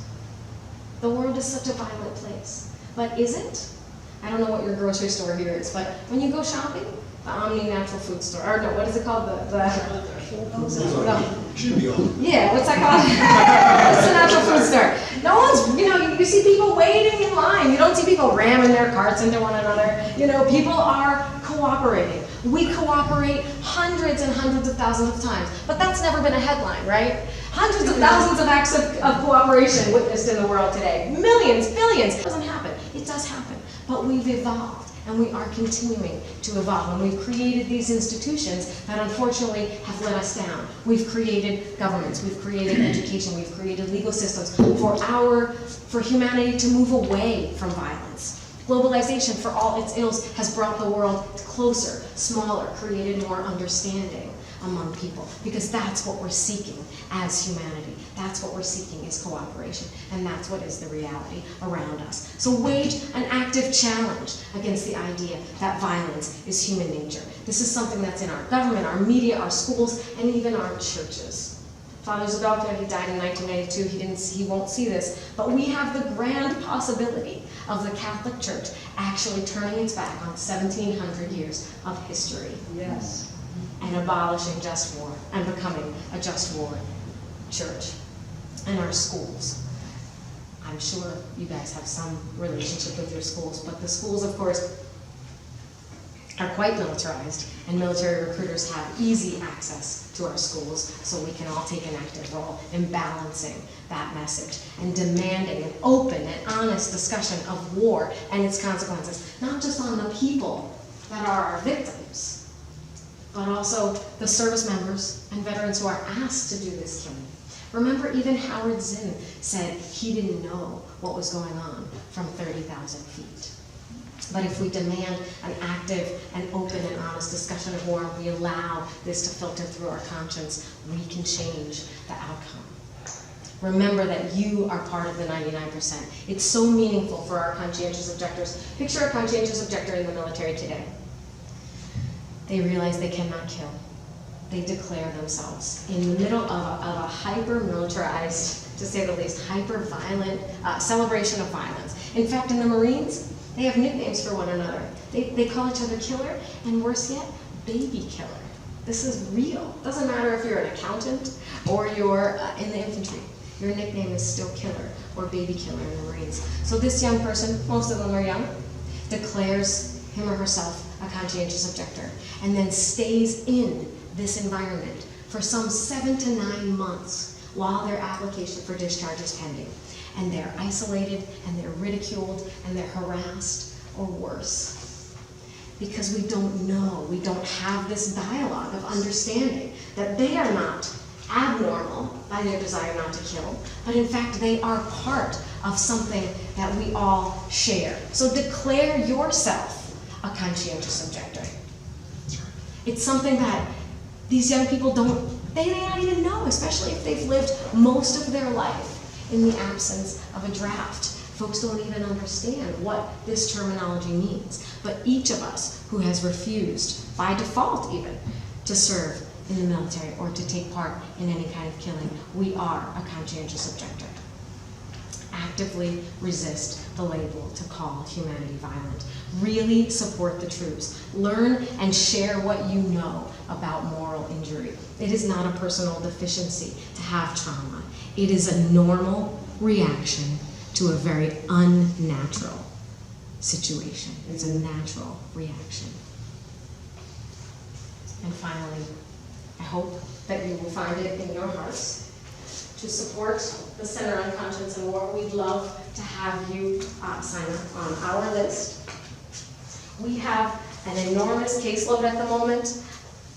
The world is such a violent place. But is it? I don't know what your grocery store here is, but when you go shopping, the Omni Natural Food Store, or no, what is it called? Should be on. Yeah, what's that called? It's the natural food store. No one's, you see people waiting in line. You don't see people ramming their carts into one another. People are cooperating. We cooperate hundreds and hundreds of thousands of times, but that's never been a headline, right? Hundreds of thousands of acts of cooperation witnessed in the world today. Millions, billions. It doesn't happen. It does happen. But we've evolved, and we are continuing to evolve. And we've created these institutions that unfortunately have let us down. We've created governments, we've created education, we've created legal systems for humanity to move away from violence. Globalization, for all its ills, has brought the world closer, smaller, created more understanding among people, because that's what we're seeking as humanity. That's what we're seeking is cooperation, and that's what is the reality around us. So wage an active challenge against the idea that violence is human nature. This is something that's in our government, our media, our schools, and even our churches. Father Zabelka, he died in 1992, he won't see this, but we have the grand possibility of the Catholic Church actually turning its back on 1,700 years of history. Yes. And abolishing just war and becoming a just war church. And our schools. I'm sure you guys have some relationship with your schools, but the schools, of course, are quite militarized, and military recruiters have easy access to our schools, so we can all take an active role in balancing that message and demanding an open and honest discussion of war and its consequences, not just on the people that are our victims, but also the service members and veterans who are asked to do this killing. Remember, even Howard Zinn said he didn't know what was going on from 30,000 feet. But if we demand an active and open and honest discussion of war, we allow this to filter through our conscience, we can change the outcome. Remember that you are part of the 99%. It's so meaningful for our conscientious objectors. Picture a conscientious objector in the military today. They realize they cannot kill. They declare themselves in the middle of a hyper-militarized, to say the least, hyper-violent celebration of violence. In fact, in the Marines, they have nicknames for one another. They call each other killer, and worse yet, baby killer. This is real. Doesn't matter if you're an accountant or you're in the infantry. Your nickname is still killer or baby killer in the Marines. So this young person, most of them are young, declares him or herself a conscientious objector, and then stays in this environment for some 7 to 9 months while their application for discharge is pending. And they're isolated, and they're ridiculed, and they're harassed, or worse. Because we don't know, we don't have this dialogue of understanding that they are not abnormal by their desire not to kill, but in fact they are part of something that we all share. So declare yourself a conscientious objector. It's something that these young people they may not even know, especially if they've lived most of their life in the absence of a draft. Folks don't even understand what this terminology means. But each of us who has refused, by default even, to serve in the military or to take part in any kind of killing, we are a conscientious objector. Actively resist the label to call humanity violent. Really support the troops. Learn and share what you know about moral injury. It is not a personal deficiency to have trauma. It is a normal reaction to a very unnatural situation. It's a natural reaction. And finally, I hope that you will find it in your hearts to support the Center on Conscience and War. We'd love to have you sign up on our list. We have an enormous caseload at the moment.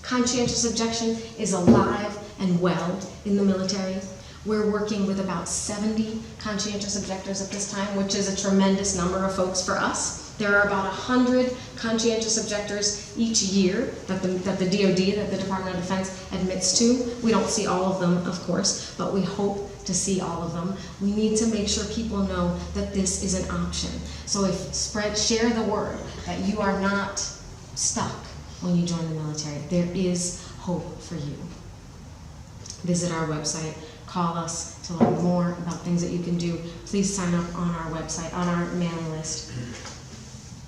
Conscientious objection is alive and well in the military. We're working with about 70 conscientious objectors at this time, which is a tremendous number of folks for us. There are about 100 conscientious objectors each year that the DoD, that the Department of Defense admits to. We don't see all of them, of course, but we hope to see all of them. We need to make sure people know that this is an option. So share the word that you are not stuck when you join the military. There is hope for you. Visit our website. Call us to learn more about things that you can do. Please sign up on our website, on our mailing list.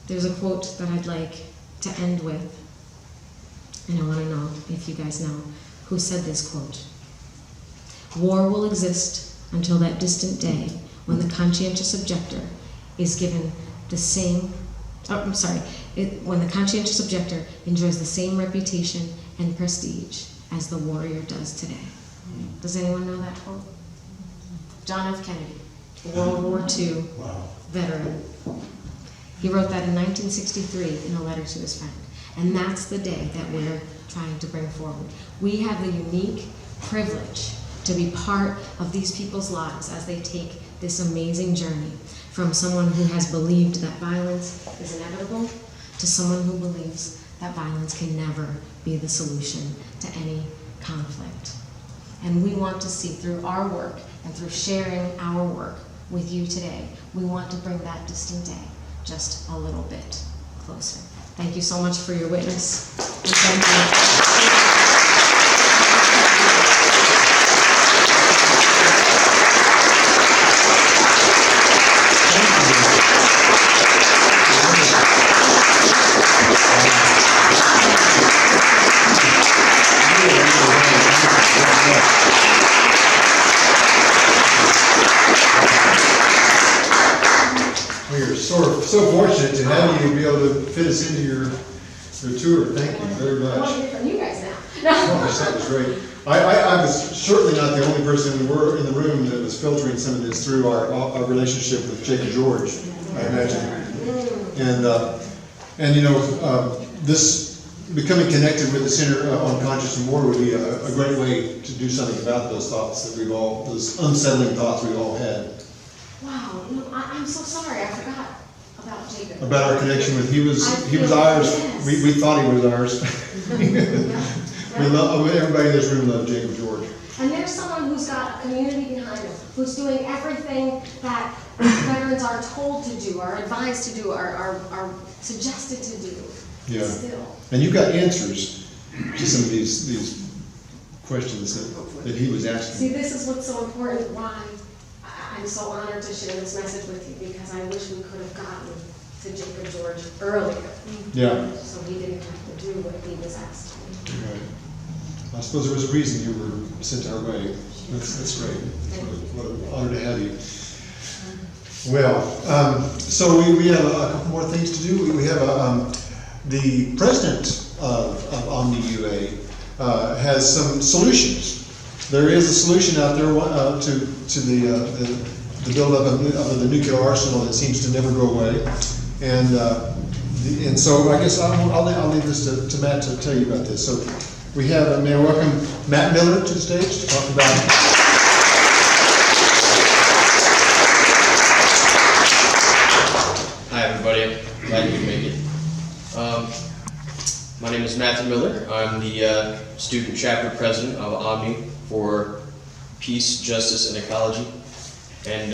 There's a quote that I'd like to end with, and I want to know if you guys know who said this quote. War will exist until that distant day when the conscientious objector is given the same, when the conscientious objector enjoys the same reputation and prestige as the warrior does today. Does anyone know that quote? John F. Kennedy, World War II veteran. He wrote that in 1963 in a letter to his friend. And that's the day that we're trying to bring forward. We have the unique privilege to be part of these people's lives as they take this amazing journey from someone who has believed that violence is inevitable to someone who believes that violence can never be the solution to any conflict. And we want to see through our work and through sharing our work with you today, we want to bring that distant day just a little bit closer. Thank you so much for your witness. And thank you. so fortunate to have you be able to fit us into your tour. Thank you very I want much. to hear from you guys now. Oh, gosh, that was great. I was certainly not the only person in the room that was filtering some of this through our relationship with Jacob George, I imagine. And you know, this becoming connected with the Center on Conscious and War would be a great way to do something about those thoughts that those unsettling thoughts we've all had. Wow, no, I'm so sorry, I forgot about Jacob. About our connection with, he was ours. Yes. We thought he was ours. Everybody in this room loved Jacob George. And there's someone who's got a community behind him, who's doing everything that veterans are told to do, are advised to do, are suggested to do. Yeah. Still. And you've got answers to some of these questions that he was See, asking. this is what's so important, why I'm so honored to share this message with you, because I wish we could have gotten to Jacob George earlier. Yeah. So he didn't have to do what he was asked to do. Right. I suppose there was a reason you were sent our way. That's great. What an honor to have you. Well, so we have a couple more things to do. We have the president of Omni UA has some solutions. There is a solution out there to the buildup of the nuclear arsenal that seems to never go away, and so I guess I'll leave this to Matt to tell you about this. So we have, may I welcome Matt Miller to the stage to talk about. Hi everybody, glad you could make it. My name is Matthew Miller. I'm the student chapter president of Omni for Peace, Justice, and Ecology. And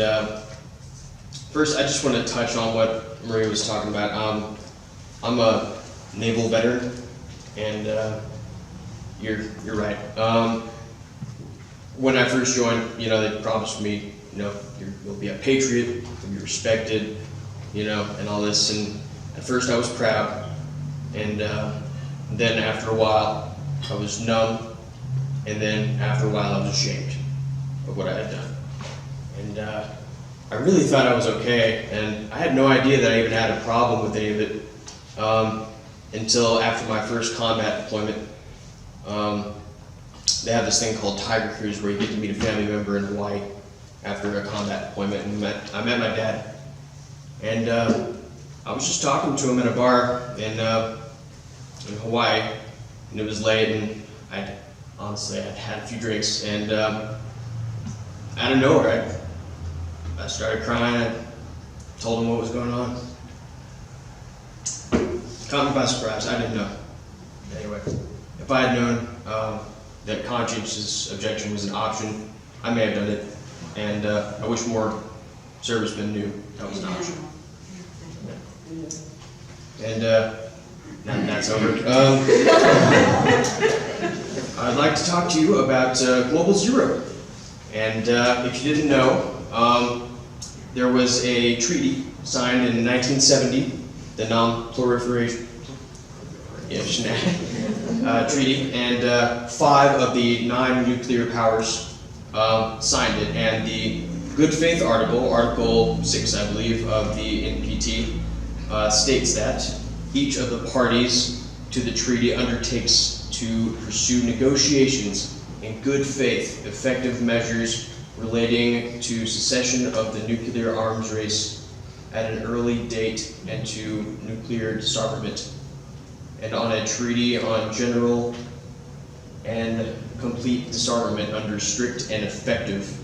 first I just want to touch on what Maria was talking about. I'm a naval veteran, and you're right. When I first joined, they promised me, you'll be a patriot, you'll be respected, and all this. And at first I was proud, and then after a while I was numb, and then after a while I was ashamed of what I had done. And I really thought I was okay, and I had no idea that I even had a problem with any of it until after my first combat deployment. They have this thing called Tiger Cruise where you get to meet a family member in Hawaii after a combat deployment, and I met my dad. And I was just talking to him at a bar in Hawaii, and it was late, and I'd had a few drinks, and out of nowhere I started crying. I told him what was going on. Caught me by surprise. I didn't know. Anyway, if I had known that conscientious objection was an option, I may have done it, and I wish more servicemen knew that was an option. And now that's over. I'd like to talk to you about Global Zero. And if you didn't know, there was a treaty signed in 1970, the Non-Proliferation Treaty, and 5 of the 9 nuclear powers signed it. And the good faith article, Article 6, I believe, of the NPT, states that each of the parties to the treaty undertakes to pursue negotiations in good faith, effective measures relating to cessation of the nuclear arms race at an early date and to nuclear disarmament, and on a treaty on general and complete disarmament under strict and effective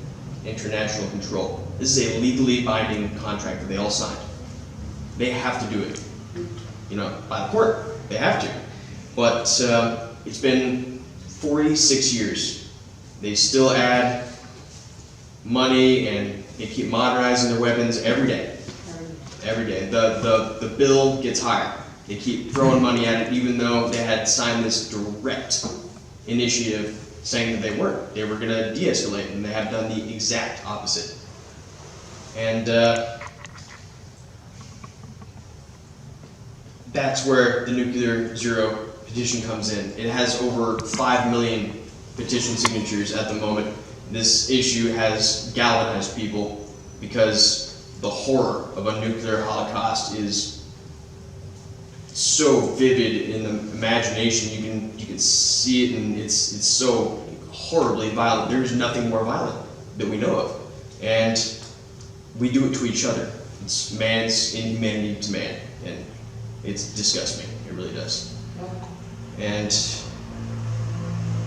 international control. This is a legally binding contract that they all signed. They have to do it, by the court. They have to. But it's been 46 years. They still add money, and they keep modernizing their weapons every day. Every day. The bill gets higher. They keep throwing money at it, even though they had signed this direct initiative saying that they weren't. They were going to de-escalate, and they have done the exact opposite. And that's where the Nuclear Zero petition comes in. It has over 5 million petition signatures at the moment. This issue has galvanized people because the horror of a nuclear holocaust is so vivid in the imagination. You can see it, and it's so horribly violent. There's nothing more violent that we know of, and we do it to each other. It's man's inhumanity to man, and it disgusts me. It really does. And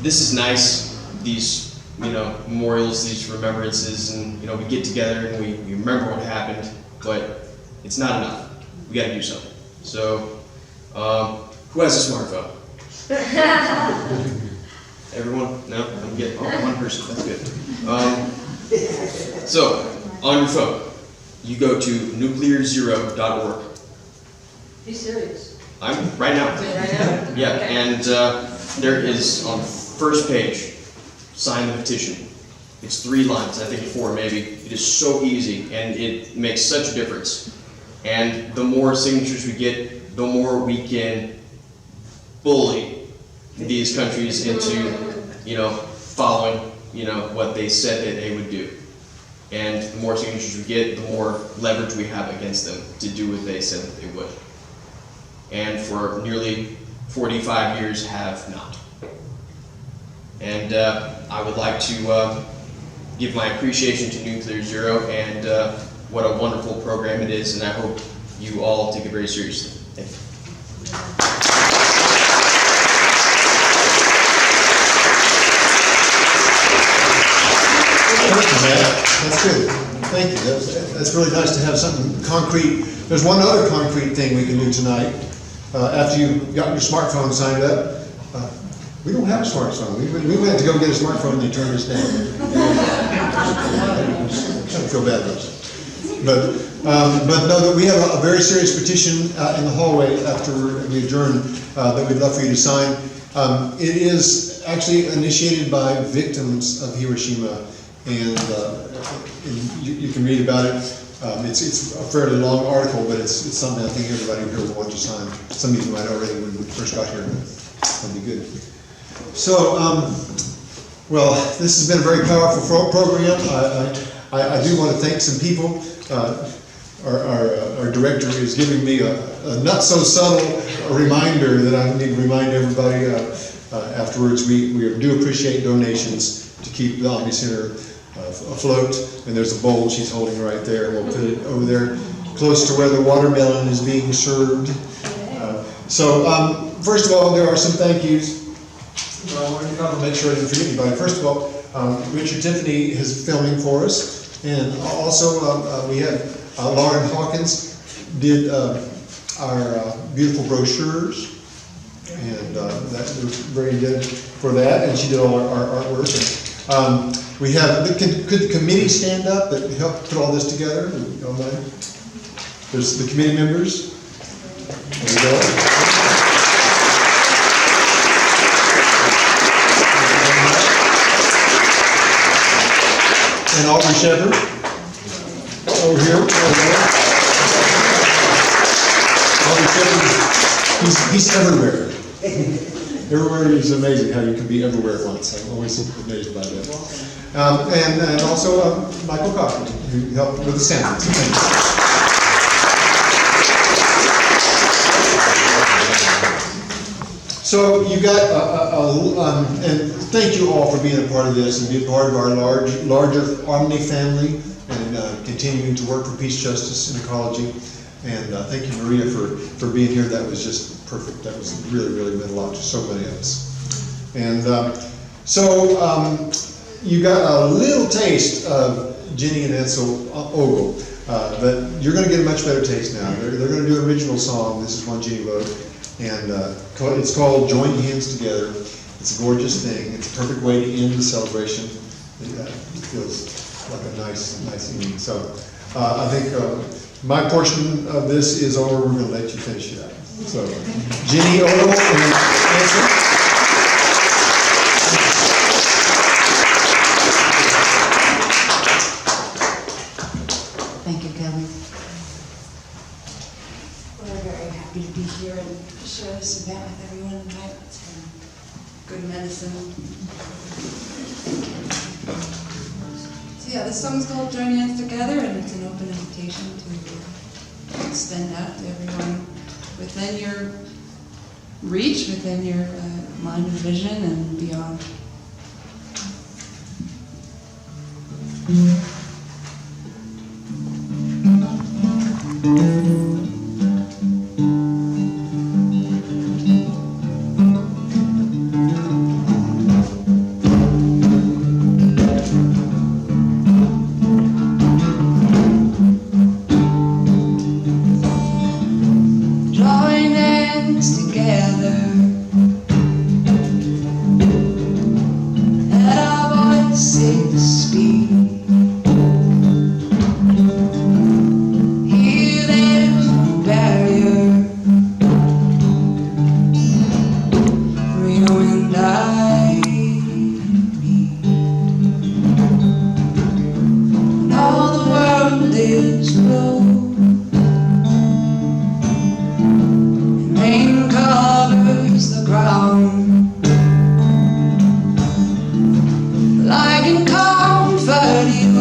this is nice. These memorials, these remembrances, and we get together and we remember what happened, but it's not enough. We got to do something. So, who has a smartphone? Everyone? No? I'm getting one person. That's good. So, on your phone, you go to nuclearzero.org. Be serious. I'm right now. Yeah, and there is on the first page, sign the petition. It's 3 lines, I think 4 maybe. It is so easy, and it makes such a difference. And the more signatures we get, the more we can bully these countries into, following, what they said that they would do. And the more signatures we get, the more leverage we have against them to do what they said that they would. And for nearly 45 years have not. And I would like to give my appreciation to Nuclear Zero and what a wonderful program it is, and I hope you all take it very seriously. Thank you. Thank you, Matt. That's good. Thank you. That's really nice to have something concrete. There's one other concrete thing we can do tonight. After you got your smartphone signed up, we don't have a smartphone. We went to go get a smartphone and they turned us down. I feel bad about that. But know that we have a very serious petition in the hallway after we adjourn that we'd love for you to sign. It is actually initiated by victims of Hiroshima, and you can read about it. It's a fairly long article, but it's something I think everybody here will want to sign. Some of you might already when we first got here, but that'll be good. So, well, this has been a very powerful program. I do want to thank some people. Our director is giving me a not so subtle reminder that I need to remind everybody afterwards. We do appreciate donations to keep the Omni Center afloat, and there's a bowl she's holding right there. We'll put it over there close to where the watermelon is being served. First of all, there are some thank yous. I want to make sure I didn't forget anybody. First of all, Richard Tiffany is filming for us, and also we have Lauren Hawkins did our beautiful brochures, and that was very good for that, and she did all our artwork. And, we have, could the committee stand up that helped put all this together? There's the committee members. There we go. And Aubrey Shepard over here. Aubrey Shepard, he's everywhere. Everywhere is amazing how you can be everywhere at once. I'm always amazed by that. And also Michael Cochran, who helped with the sound. So you got and thank you all for being a part of this and being part of our larger Omni family and continuing to work for peace, justice, and ecology. And thank you, Maria, for being here. That was just perfect. That was really meant a lot to so many of us. And you got a little taste of Jenny and Edsel Ogle, but you're going to get a much better taste now. They're going to do an original song. This is one Jenny wrote, and it's called Join Hands Together. It's a gorgeous thing. It's a perfect way to end the celebration. It feels like a nice evening. So I think my portion of this is over. We're going to let you finish it up. So Jenny Ogle and Edsel. Thank you, Kevin. We're very happy to be here and to share this event with everyone tonight. It's been good medicine. To Yeah, this song's called Join Hands Together, and it's an open invitation to extend out to everyone within your reach, within your mind and vision, and beyond. Join hands together, let our voices speak. Here there's no barrier for you and I to meet. And all the world is blue, rain covers the ground. I can comfort you.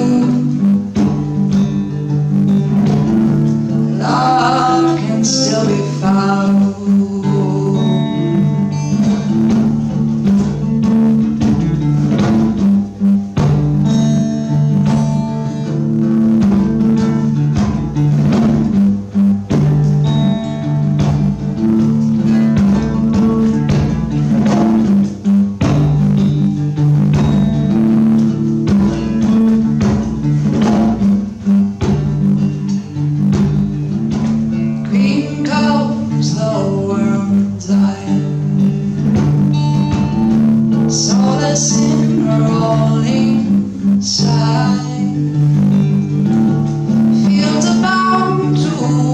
Love can still be found. Green comes the world's eye. Solace in rolling side. Fields abound to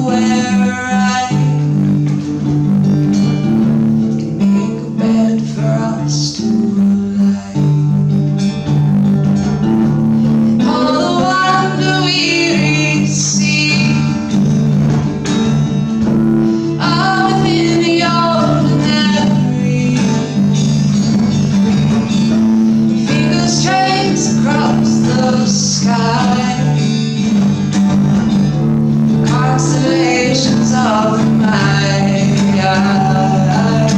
where I can make a bed for us to lie. And all the wonder we receive are within the ordinary. Fingers trace across the sky. Constellations of my eye.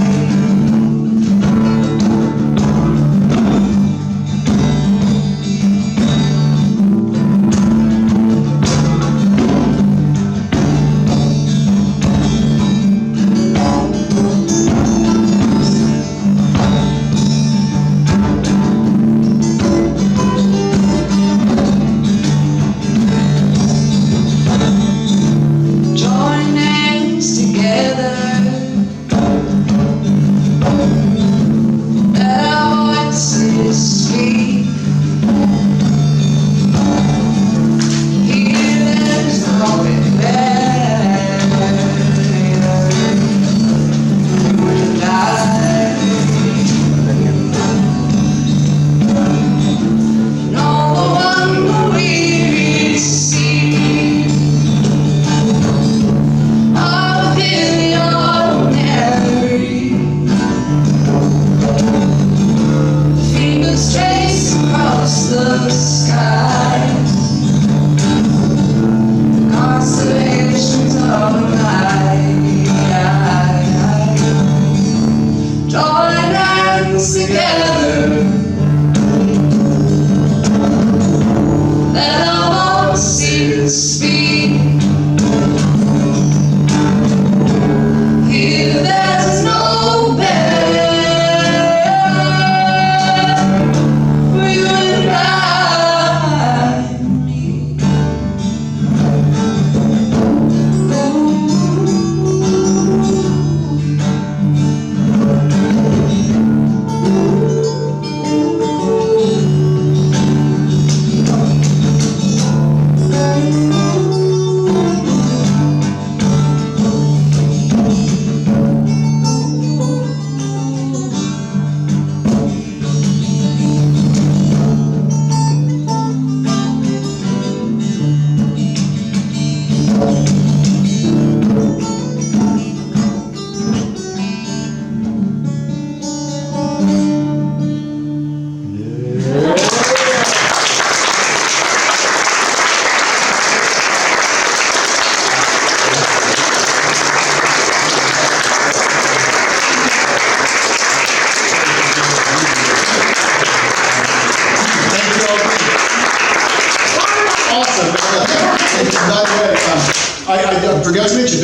Join hands together, let our voices speak. Here there's no barrier to die. And all the wonder we receive are within the ordinary. Fingers trace across the sky. Constellations of night. Join hands together, let our voices speak. Here there's no barrier for you and I to meet. Ooh.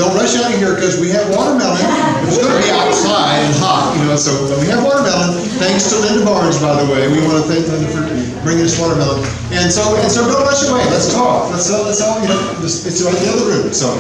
don't rush out of here because we have watermelon. It's going to be outside and hot, so but we have watermelon. Thanks to Linda Barnes, by the way. We want to thank Linda for bringing us watermelon. And so don't rush away. Let's talk. Let's all, it's right in the other room. So.